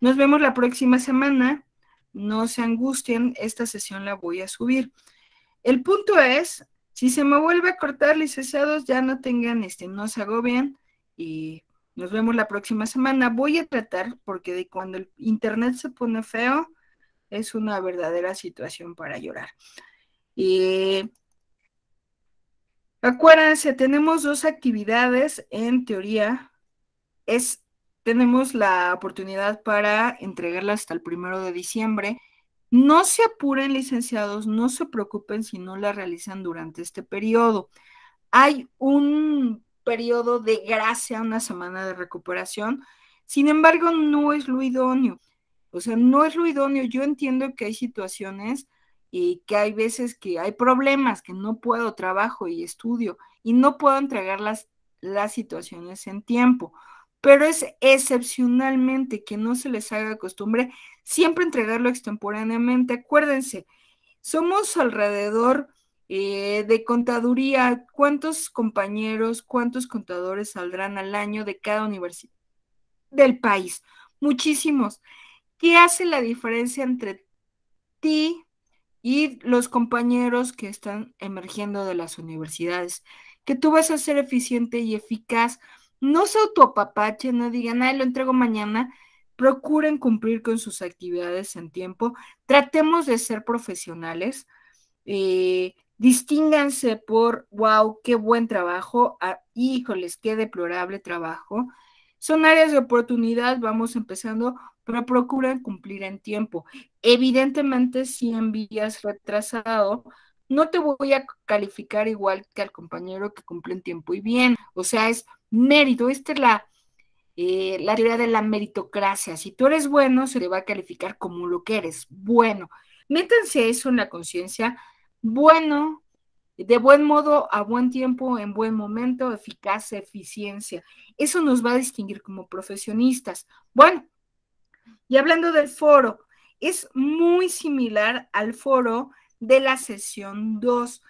Speaker 1: nos vemos la próxima semana. No se angustien, esta sesión la voy a subir. El punto es, si se me vuelve a cortar, licenciados, ya no tengan, no se agobien y nos vemos la próxima semana. Voy a tratar, porque de cuando el internet se pone feo, es una verdadera situación para llorar. Acuérdense, tenemos dos actividades en teoría. Tenemos la oportunidad para entregarla hasta el 1 de diciembre. No se apuren, licenciados, no se preocupen si no la realizan durante este periodo. Hay un periodo de gracia, una semana de recuperación. Sin embargo, no es lo idóneo. O sea, no es lo idóneo. Yo entiendo que hay situaciones y que hay veces que hay problemas, que no puedo, trabajo y estudio y no puedo entregar las situaciones en tiempo. Pero es excepcionalmente que no se les haga costumbre siempre entregarlo extemporáneamente. Acuérdense, somos alrededor de contaduría. ¿Cuántos compañeros, cuántos contadores saldrán al año de cada universidad del país? Muchísimos. ¿Qué hace la diferencia entre ti y los compañeros que están emergiendo de las universidades? Que tú vas a ser eficiente y eficaz. No se autoapapachen, no digan, ay, lo entrego mañana. Procuren cumplir con sus actividades en tiempo. Tratemos de ser profesionales. Distínganse por, wow, qué buen trabajo, híjoles, qué deplorable trabajo. Son áreas de oportunidad, vamos empezando, pero procuran cumplir en tiempo. Evidentemente, si envías retrasado, no te voy a calificar igual que al compañero que cumple en tiempo y bien. O sea, es mérito. Esta es la teoría de la meritocracia. Si tú eres bueno, se te va a calificar como lo que eres, bueno. Métanse eso en la conciencia. Bueno, de buen modo, a buen tiempo, en buen momento, eficacia, eficiencia. Eso nos va a distinguir como profesionistas. Bueno, y hablando del foro, es muy similar al foro de la sesión 2.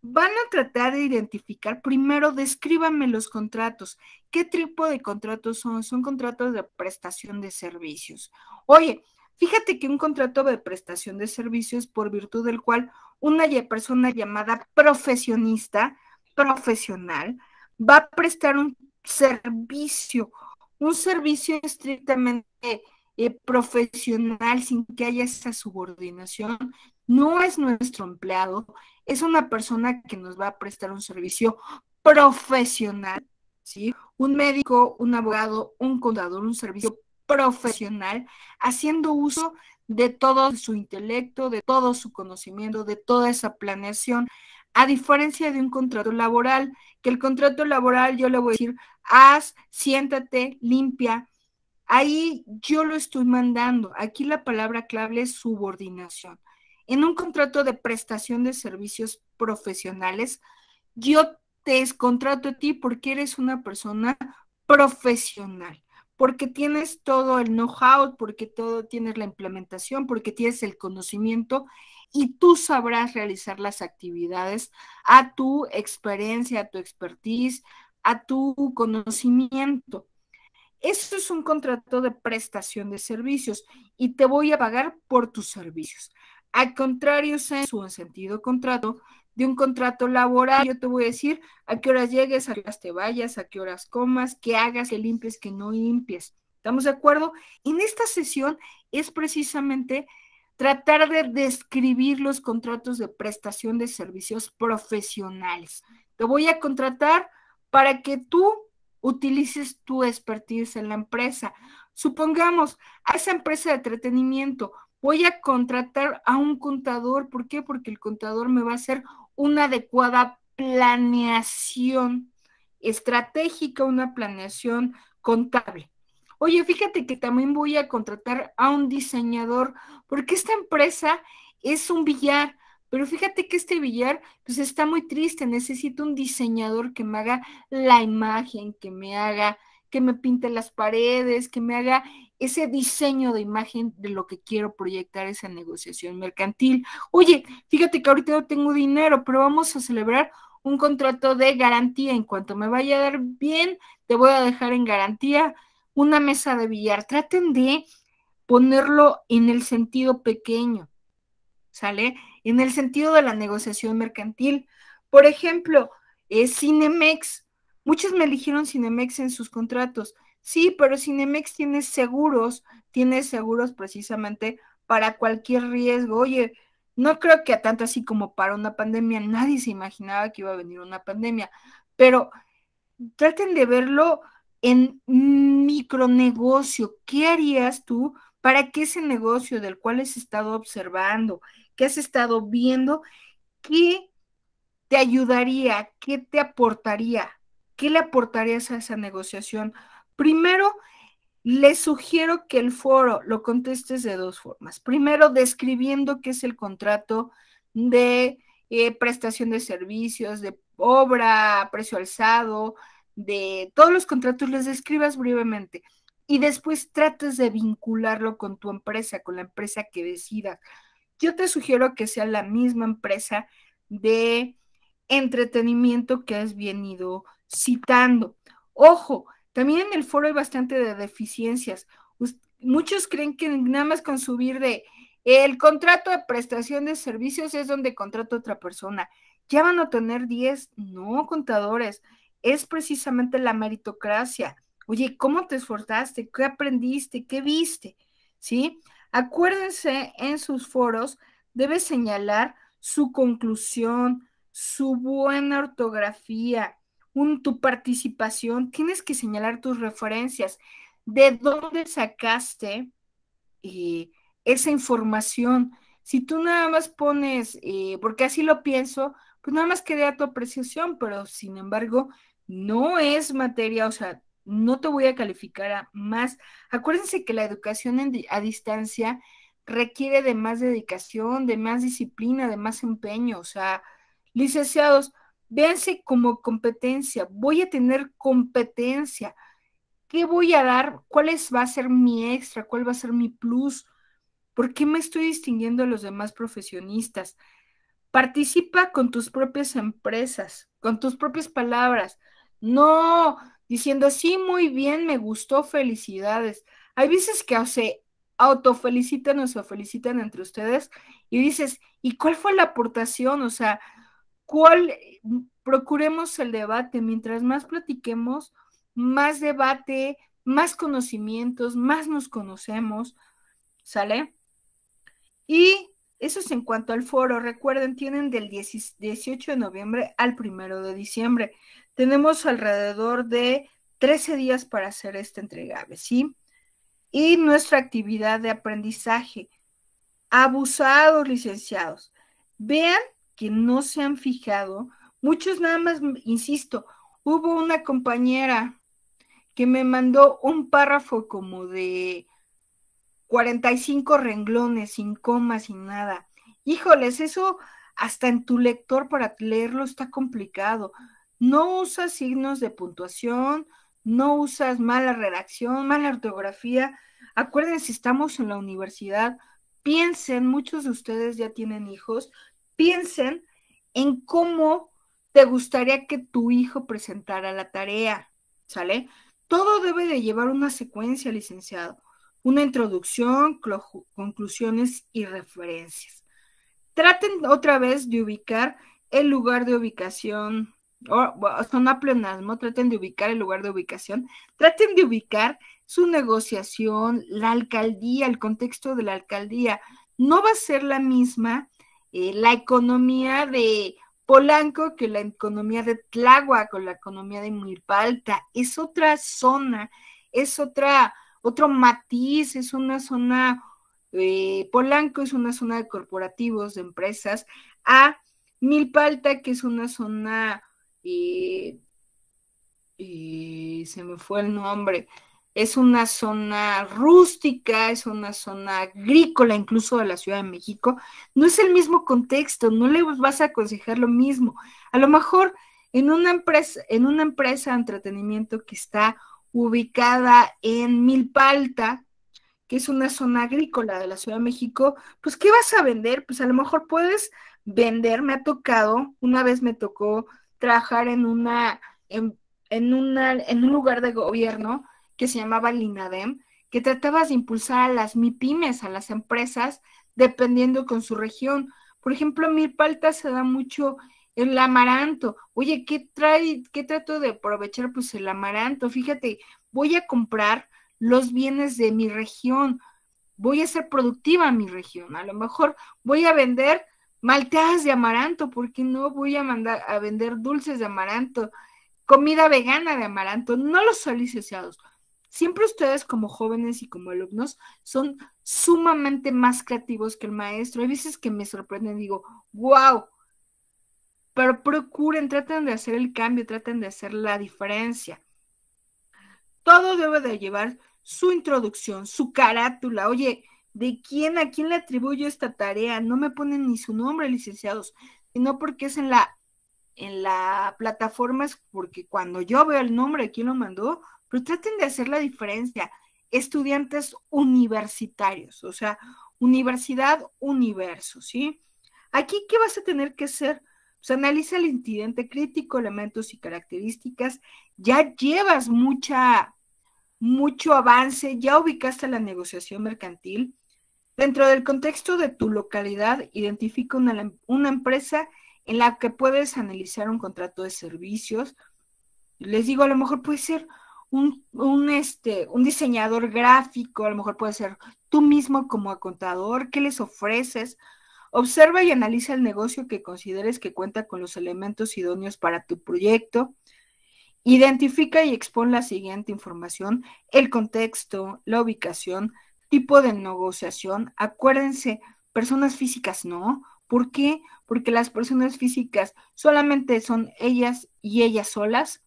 Speaker 1: Van a tratar de identificar, primero, descríbanme los contratos. ¿Qué tipo de contratos son? Son contratos de prestación de servicios. Oye, fíjate que un contrato de prestación de servicios, por virtud del cual una persona llamada profesional, va a prestar un servicio estrictamente profesional, sin que haya esa subordinación. No es nuestro empleado, es una persona que nos va a prestar un servicio profesional, ¿sí? Un médico, un abogado, un contador, un servicio profesional, haciendo uso de todo su intelecto, de todo su conocimiento, de toda esa planeación, a diferencia de un contrato laboral, que el contrato laboral yo le voy a decir, haz, siéntate, limpia. Ahí yo lo estoy mandando. Aquí la palabra clave es subordinación. En un contrato de prestación de servicios profesionales, yo te contrato a ti porque eres una persona profesional, porque tienes todo el know-how, porque todo tienes la implementación, porque tienes el conocimiento y tú sabrás realizar las actividades a tu experiencia, a tu expertise, a tu conocimiento. Eso es un contrato de prestación de servicios y te voy a pagar por tus servicios. Al contrario, en sentido contrato, de un contrato laboral, yo te voy a decir a qué horas llegues, a qué horas te vayas, a qué horas comas, qué hagas, qué limpies, qué no limpies. ¿Estamos de acuerdo? En esta sesión es precisamente tratar de describir los contratos de prestación de servicios profesionales. Te voy a contratar para que tú utilices tu expertise en la empresa. Supongamos, a esa empresa de entretenimiento, voy a contratar a un contador. ¿Por qué? Porque el contador me va a hacer una adecuada planeación estratégica, una planeación contable. Oye, fíjate que también voy a contratar a un diseñador, porque esta empresa es un billar, pero fíjate que este billar pues está muy triste, necesito un diseñador que me haga la imagen, que me pinte las paredes, que me haga ese diseño de imagen de lo que quiero proyectar, esa negociación mercantil. Oye, fíjate que ahorita no tengo dinero, pero vamos a celebrar un contrato de garantía. En cuanto me vaya a dar bien, te voy a dejar en garantía una mesa de billar. Traten de ponerlo en el sentido pequeño, ¿sale? En el sentido de la negociación mercantil. Por ejemplo, Cinemex. Muchos me eligieron Cinemex en sus contratos. Sí, pero Cinemex tiene seguros precisamente para cualquier riesgo. Oye, no creo que a tanto así como para una pandemia, nadie se imaginaba que iba a venir una pandemia, pero traten de verlo en micronegocio. ¿Qué harías tú para que ese negocio del cual has estado observando, que has estado viendo, qué te ayudaría, qué te aportaría, qué le aportarías a esa negociación? Primero, les sugiero que el foro lo contestes de dos formas. Primero, describiendo qué es el contrato de prestación de servicios, de obra a precio alzado, de todos los contratos, les describas brevemente. Y después trates de vincularlo con tu empresa, con la empresa que decidas. Yo te sugiero que sea la misma empresa de entretenimiento que has venido citando. Ojo, también en el foro hay bastante de deficiencias. Muchos creen que nada más con subir de el contrato de prestación de servicios es donde contrata otra persona. Ya van a tener 10, no, contadores. Es precisamente la meritocracia. Oye, ¿cómo te esforzaste? ¿Qué aprendiste? ¿Qué viste? ¿Sí? Acuérdense, en sus foros debe señalar su conclusión, su buena ortografía, tu participación. Tienes que señalar tus referencias, de dónde sacaste eh, esa información. Si tú nada más pones, porque así lo pienso, pues nada más queda tu apreciación, pero sin embargo, no es materia, o sea, no te voy a calificar a más. Acuérdense que la educación a distancia requiere de más dedicación, de más disciplina, de más empeño, o sea, Licenciados, véanse como competencia. Voy a tener competencia. ¿Qué voy a dar? Va a ser mi extra? ¿Cuál va a ser mi plus? ¿Por qué me estoy distinguiendo de los demás profesionistas? Participa con tus propias empresas, con tus propias palabras, no diciendo, sí, muy bien, me gustó, felicidades. Hay veces que se autofelicitan o se felicitan entre ustedes y dices, ¿y cuál fue la aportación? O sea, procuremos el debate, mientras más platiquemos, más debate, más conocimientos, más nos conocemos, ¿sale? Y eso es en cuanto al foro. Recuerden, tienen del 18 de noviembre al 1 de diciembre. Tenemos alrededor de 13 días para hacer este entregable, ¿sí? Y nuestra actividad de aprendizaje. Abusados, licenciados. Vean que no se han fijado. Muchos nada más, insisto, hubo una compañera que me mandó un párrafo como de 45 renglones, sin comas, sin nada. Híjoles, eso hasta en tu lector para leerlo está complicado. No usas signos de puntuación, no usas mala redacción, mala ortografía. Acuérdense, estamos en la universidad. Piensen, muchos de ustedes ya tienen hijos, piensen en cómo te gustaría que tu hijo presentara la tarea, ¿sale? Todo debe de llevar una secuencia, licenciado. Una introducción, conclusiones y referencias. Traten otra vez de ubicar el lugar de ubicación, son a pleonasmo, traten de ubicar el lugar de ubicación, traten de ubicar su negociación, la alcaldía, el contexto de la alcaldía. No va a ser la misma la economía de Polanco que la economía de Tláhuac o la economía de Milpalta. Es otra zona, es otro matiz, es una zona, Polanco es una zona de corporativos, de empresas, a Milpalta, que es una zona, se me fue el nombre, es una zona rústica, es una zona agrícola, incluso de la Ciudad de México. No es el mismo contexto, no le vas a aconsejar lo mismo. A lo mejor en una empresa de entretenimiento que está ubicada en Milpalta, que es una zona agrícola de la Ciudad de México, pues ¿qué vas a vender? Pues a lo mejor puedes vender, una vez me tocó trabajar en un lugar de gobierno que se llamaba el INADEM, que tratabas de impulsar a las MIPYMES, a las empresas, dependiendo con su región. Por ejemplo, en Milpalta se da mucho el amaranto. Oye, ¿qué trato de aprovechar? Pues el amaranto. Fíjate, voy a comprar los bienes de mi región, voy a ser productiva en mi región. A lo mejor voy a vender malteadas de amaranto, porque no voy a mandar a vender dulces de amaranto, comida vegana de amaranto. No los soy, licenciados. Siempre ustedes como jóvenes y como alumnos son sumamente más creativos que el maestro. Hay veces que me sorprenden y digo, wow, pero procuren, traten de hacer el cambio, traten de hacer la diferencia. Todo debe de llevar su introducción, su carátula. Oye, ¿a quién le atribuyo esta tarea? No me ponen ni su nombre, licenciados, sino porque es en la plataforma, es porque cuando yo veo el nombre de quién lo mandó, pero traten de hacer la diferencia. Estudiantes universitarios, o sea, universidad, universo, ¿sí? Aquí, ¿qué vas a tener que hacer? Pues analiza el incidente crítico, elementos y características. Ya llevas mucho avance, ya ubicaste la negociación mercantil. Dentro del contexto de tu localidad, identifica una empresa en la que puedes analizar un contrato de servicios. Les digo, a lo mejor puede ser un diseñador gráfico, a lo mejor puede ser tú mismo como contador. ¿Qué les ofreces? Observa y analiza el negocio que consideres que cuenta con los elementos idóneos para tu proyecto. Identifica y expon la siguiente información: el contexto, la ubicación, tipo de negociación. Acuérdense, personas físicas no. ¿Por qué? Porque las personas físicas solamente son ellas y ellas solas.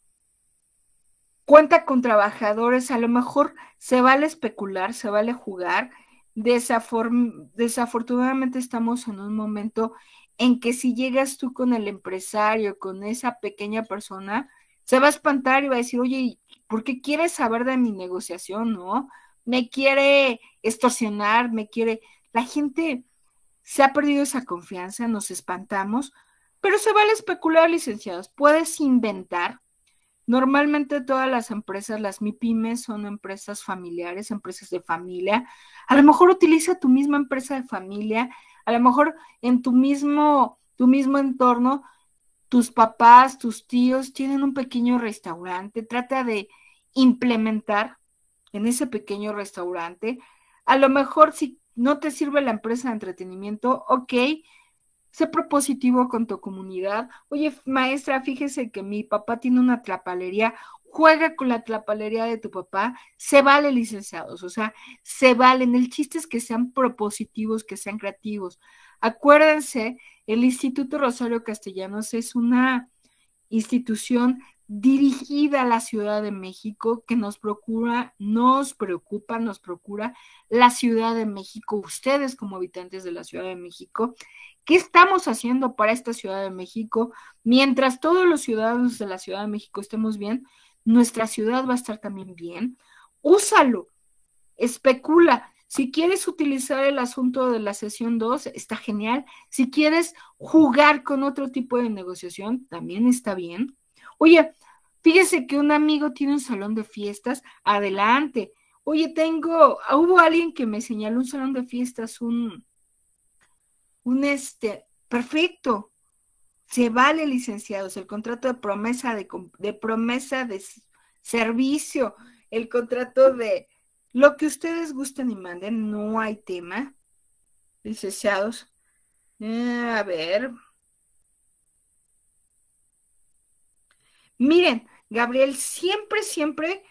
Speaker 1: Cuenta con trabajadores, a lo mejor se vale especular, se vale jugar. Desafortunadamente estamos en un momento en que si llegas tú con el empresario, con esa pequeña persona, se va a espantar y va a decir, oye, ¿por qué quieres saber de mi negociación, no? Me quiere extorsionar, me quiere... La gente se ha perdido esa confianza, nos espantamos, pero se vale especular, licenciados. Puedes inventar. Normalmente todas las empresas, las MIPYMES, son empresas familiares, empresas de familia. A lo mejor utiliza tu misma empresa de familia, a lo mejor en tu mismo entorno, tus papás, tus tíos tienen un pequeño restaurante. Trata de implementar en ese pequeño restaurante. A lo mejor si no te sirve la empresa de entretenimiento, ok, sé propositivo con tu comunidad. Oye, maestra, fíjese que mi papá tiene una tlapalería, juega con la tlapalería de tu papá, se vale, licenciados, o sea, se valen. El chiste es que sean propositivos, que sean creativos. Acuérdense, el Instituto Rosario Castellanos es una institución dirigida a la Ciudad de México, que nos preocupa la Ciudad de México, ustedes como habitantes de la Ciudad de México. ¿Qué estamos haciendo para esta Ciudad de México? Mientras todos los ciudadanos de la Ciudad de México estemos bien, nuestra ciudad va a estar también bien. Úsalo, especula. Si quieres utilizar el asunto de la sesión 2, está genial. Si quieres jugar con otro tipo de negociación, también está bien. Oye, fíjese que un amigo tiene un salón de fiestas, adelante. Oye, hubo alguien que me señaló un salón de fiestas, perfecto. Se vale, licenciados, el contrato de promesa de servicio, el contrato de lo que ustedes gusten y manden, no hay tema, licenciados. A ver. Miren, Gabriel, siempre,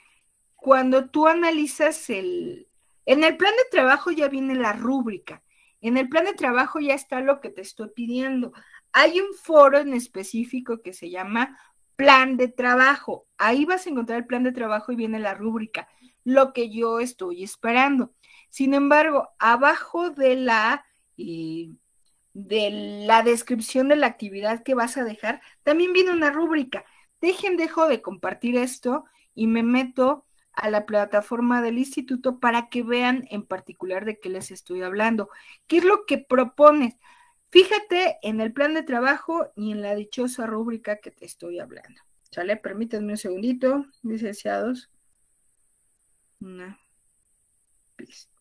Speaker 1: cuando tú analizas en el plan de trabajo ya viene la rúbrica. En el plan de trabajo ya está lo que te estoy pidiendo. Hay un foro en específico que se llama plan de trabajo. Ahí vas a encontrar el plan de trabajo y viene la rúbrica, lo que yo estoy esperando. Sin embargo, abajo de la descripción de la actividad que vas a dejar, también viene una rúbrica. Dejo de compartir esto y me meto a la plataforma del instituto para que vean en particular de qué les estoy hablando. ¿Qué es lo que propones? Fíjate en el plan de trabajo y en la dichosa rúbrica que te estoy hablando. ¿Sale? Permítanme un segundito, licenciados. Una pista.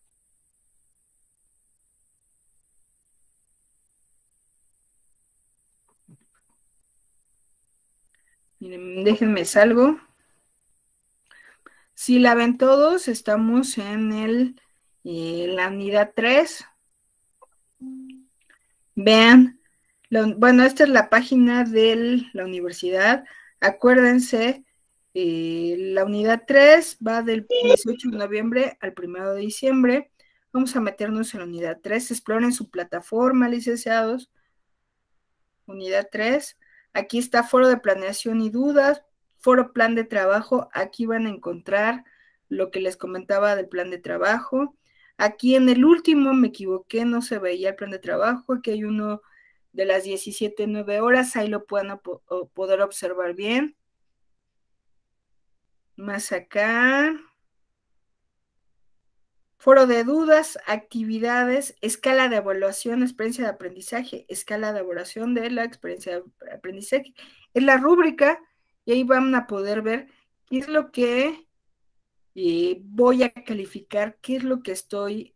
Speaker 1: Miren, déjenme salgo. Si la ven todos, estamos en la unidad 3. Vean, bueno, esta es la página de la universidad. Acuérdense, la unidad 3 va del 18 de noviembre al 1 de diciembre. Vamos a meternos en la unidad 3. Exploren su plataforma, licenciados. Unidad 3. Aquí está foro de planeación y dudas, foro plan de trabajo. Aquí van a encontrar lo que les comentaba del plan de trabajo. Aquí en el último me equivoqué, no se veía el plan de trabajo. Aquí hay uno de las 17:09 horas, ahí lo pueden poder observar bien. Más acá. Foro de dudas, actividades, escala de evaluación, experiencia de aprendizaje, escala de evaluación de la experiencia de aprendizaje. Es la rúbrica y ahí van a poder ver qué es lo que voy a calificar, qué es lo que estoy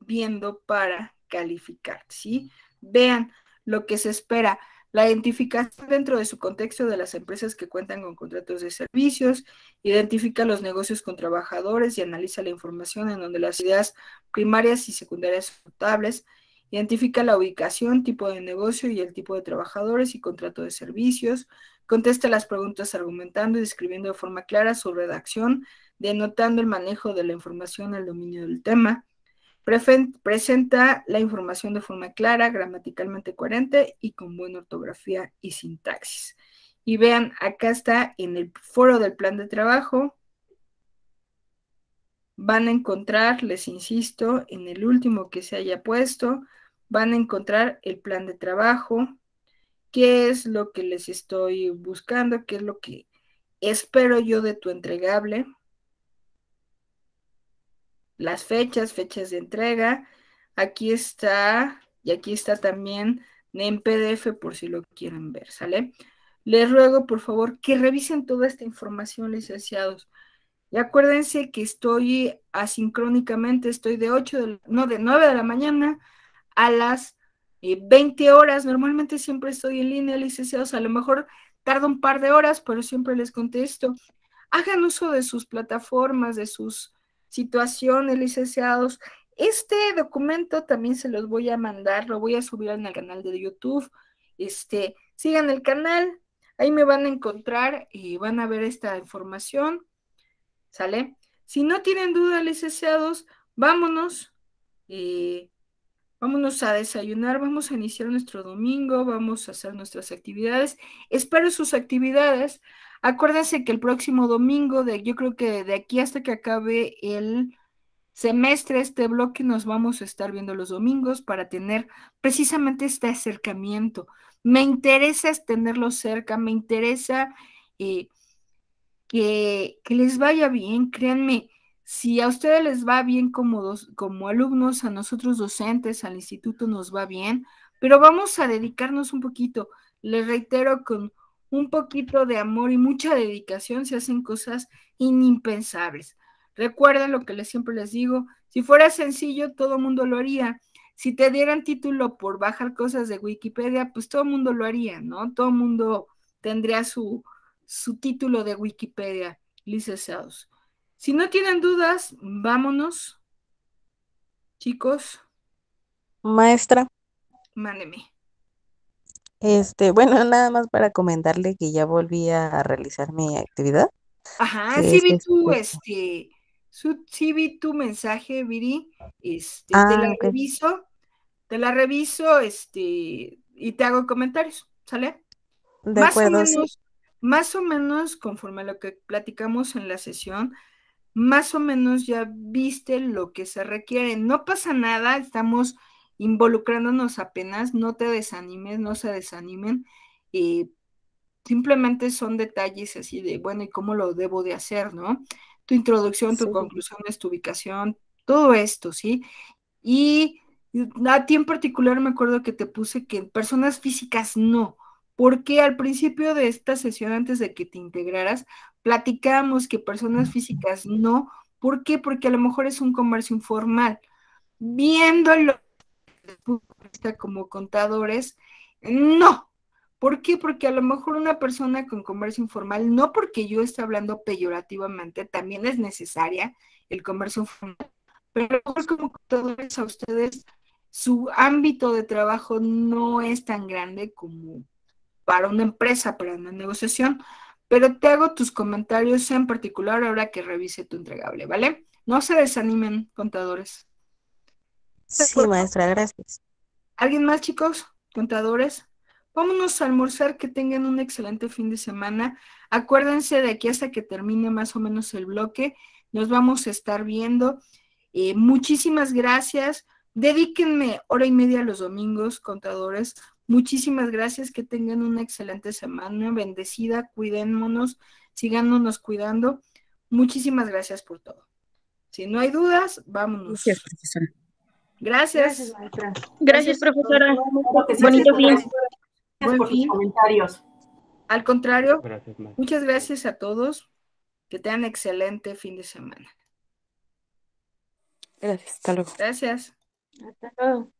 Speaker 1: viendo para calificar, ¿sí? Vean lo que se espera. La identificación dentro de su contexto de las empresas que cuentan con contratos de servicios, identifica los negocios con trabajadores y analiza la información en donde las ideas primarias y secundarias son notables, identifica la ubicación, tipo de negocio y el tipo de trabajadores y contrato de servicios, contesta las preguntas argumentando y describiendo de forma clara su redacción, denotando el manejo de la información, el dominio del tema, presenta la información de forma clara, gramaticalmente coherente y con buena ortografía y sintaxis. Y vean, acá está en el foro del plan de trabajo. Van a encontrar, les insisto, en el último que se haya puesto, van a encontrar el plan de trabajo, qué es lo que les estoy buscando, qué es lo que espero yo de tu entregable, las fechas de entrega, aquí está, y aquí está también en PDF por si lo quieren ver, ¿sale? Les ruego, por favor, que revisen toda esta información, licenciados. Y acuérdense que estoy asincrónicamente, estoy de 9 de la mañana a las 20 horas. Normalmente siempre estoy en línea, licenciados. A lo mejor tarda un par de horas, pero siempre les contesto. Hagan uso de sus plataformas, de sus situaciones, licenciados. Este documento también se los voy a mandar, lo voy a subir en el canal de YouTube. Sigan el canal, ahí me van a encontrar y van a ver esta información, ¿sale? Si no tienen duda, licenciados, vámonos. Vámonos a desayunar, vamos a iniciar nuestro domingo, vamos a hacer nuestras actividades. Espero sus actividades. Acuérdense que el próximo domingo, yo creo que de aquí hasta que acabe el semestre, este bloque, nos vamos a estar viendo los domingos para tener precisamente este acercamiento. Me interesa tenerlo cerca, me interesa que les vaya bien, créanme. Si a ustedes les va bien como alumnos, a nosotros docentes, al instituto nos va bien, pero vamos a dedicarnos un poquito, les reitero, con un poquito de amor y mucha dedicación se hacen cosas inimpensables. Recuerden lo que siempre les digo, si fuera sencillo, todo el mundo lo haría. Si te dieran título por bajar cosas de Wikipedia, pues todo el mundo lo haría, ¿no? Todo el mundo tendría su título de Wikipedia, licenciados. Si no tienen dudas, vámonos, chicos.
Speaker 6: Maestra,
Speaker 1: Mándeme.
Speaker 6: bueno, nada más para comentarle que ya volví a realizar mi actividad,
Speaker 1: Ajá,
Speaker 6: que
Speaker 1: sí
Speaker 6: es
Speaker 1: vi sí vi tu mensaje, Viri.
Speaker 6: ok,
Speaker 1: Te la reviso, y te hago comentarios, ¿sale?
Speaker 6: de acuerdo, sí,
Speaker 1: Más o menos, conforme a lo que platicamos en la sesión, más o menos ya viste lo que se requiere. No pasa nada, estamos involucrándonos apenas, no te desanimes, no se desanimen. Simplemente son detalles así de, bueno, ¿y cómo lo debo de hacer, no? Tu introducción, tu
Speaker 6: sí,
Speaker 1: conclusión, tu ubicación, todo esto, ¿sí? Y a ti en particular me acuerdo que te puse que personas físicas no, porque al principio de esta sesión, antes de que te integraras, platicábamos que personas físicas no. ¿Por qué? Porque a lo mejor es un comercio informal. Viéndolo desde el punto de vista como contadores, no. ¿Por qué? Porque a lo mejor una persona con comercio informal, no porque yo esté hablando peyorativamente, también es necesaria el comercio informal, pero como contadores a ustedes, su ámbito de trabajo no es tan grande como para una empresa, para una negociación, pero te hago tus comentarios en particular ahora que revise tu entregable, ¿vale? No se desanimen, contadores.
Speaker 6: sí, maestra, gracias.
Speaker 1: ¿Alguien más, chicos? Contadores. Vámonos a almorzar, que tengan un excelente fin de semana. Acuérdense de aquí hasta que termine más o menos el bloque. Nos vamos a estar viendo. Muchísimas gracias. Dedíquenme hora y media los domingos, contadores. Muchísimas gracias. Que tengan una excelente semana. Bendecida. Cuidémonos. Síganos cuidando. Muchísimas gracias por todo. Si no hay dudas, vámonos.
Speaker 3: Gracias, profesora.
Speaker 1: Gracias.
Speaker 2: maestra.
Speaker 4: Gracias, profesora.
Speaker 2: Claro que sí,
Speaker 4: Bonito
Speaker 2: maestra.
Speaker 4: fin.
Speaker 2: Gracias por sus comentarios.
Speaker 1: Al contrario,
Speaker 5: Gracias, maestra.
Speaker 1: muchas gracias a todos. Que tengan excelente fin de semana.
Speaker 3: Gracias, hasta luego.
Speaker 1: Gracias.
Speaker 2: Hasta luego.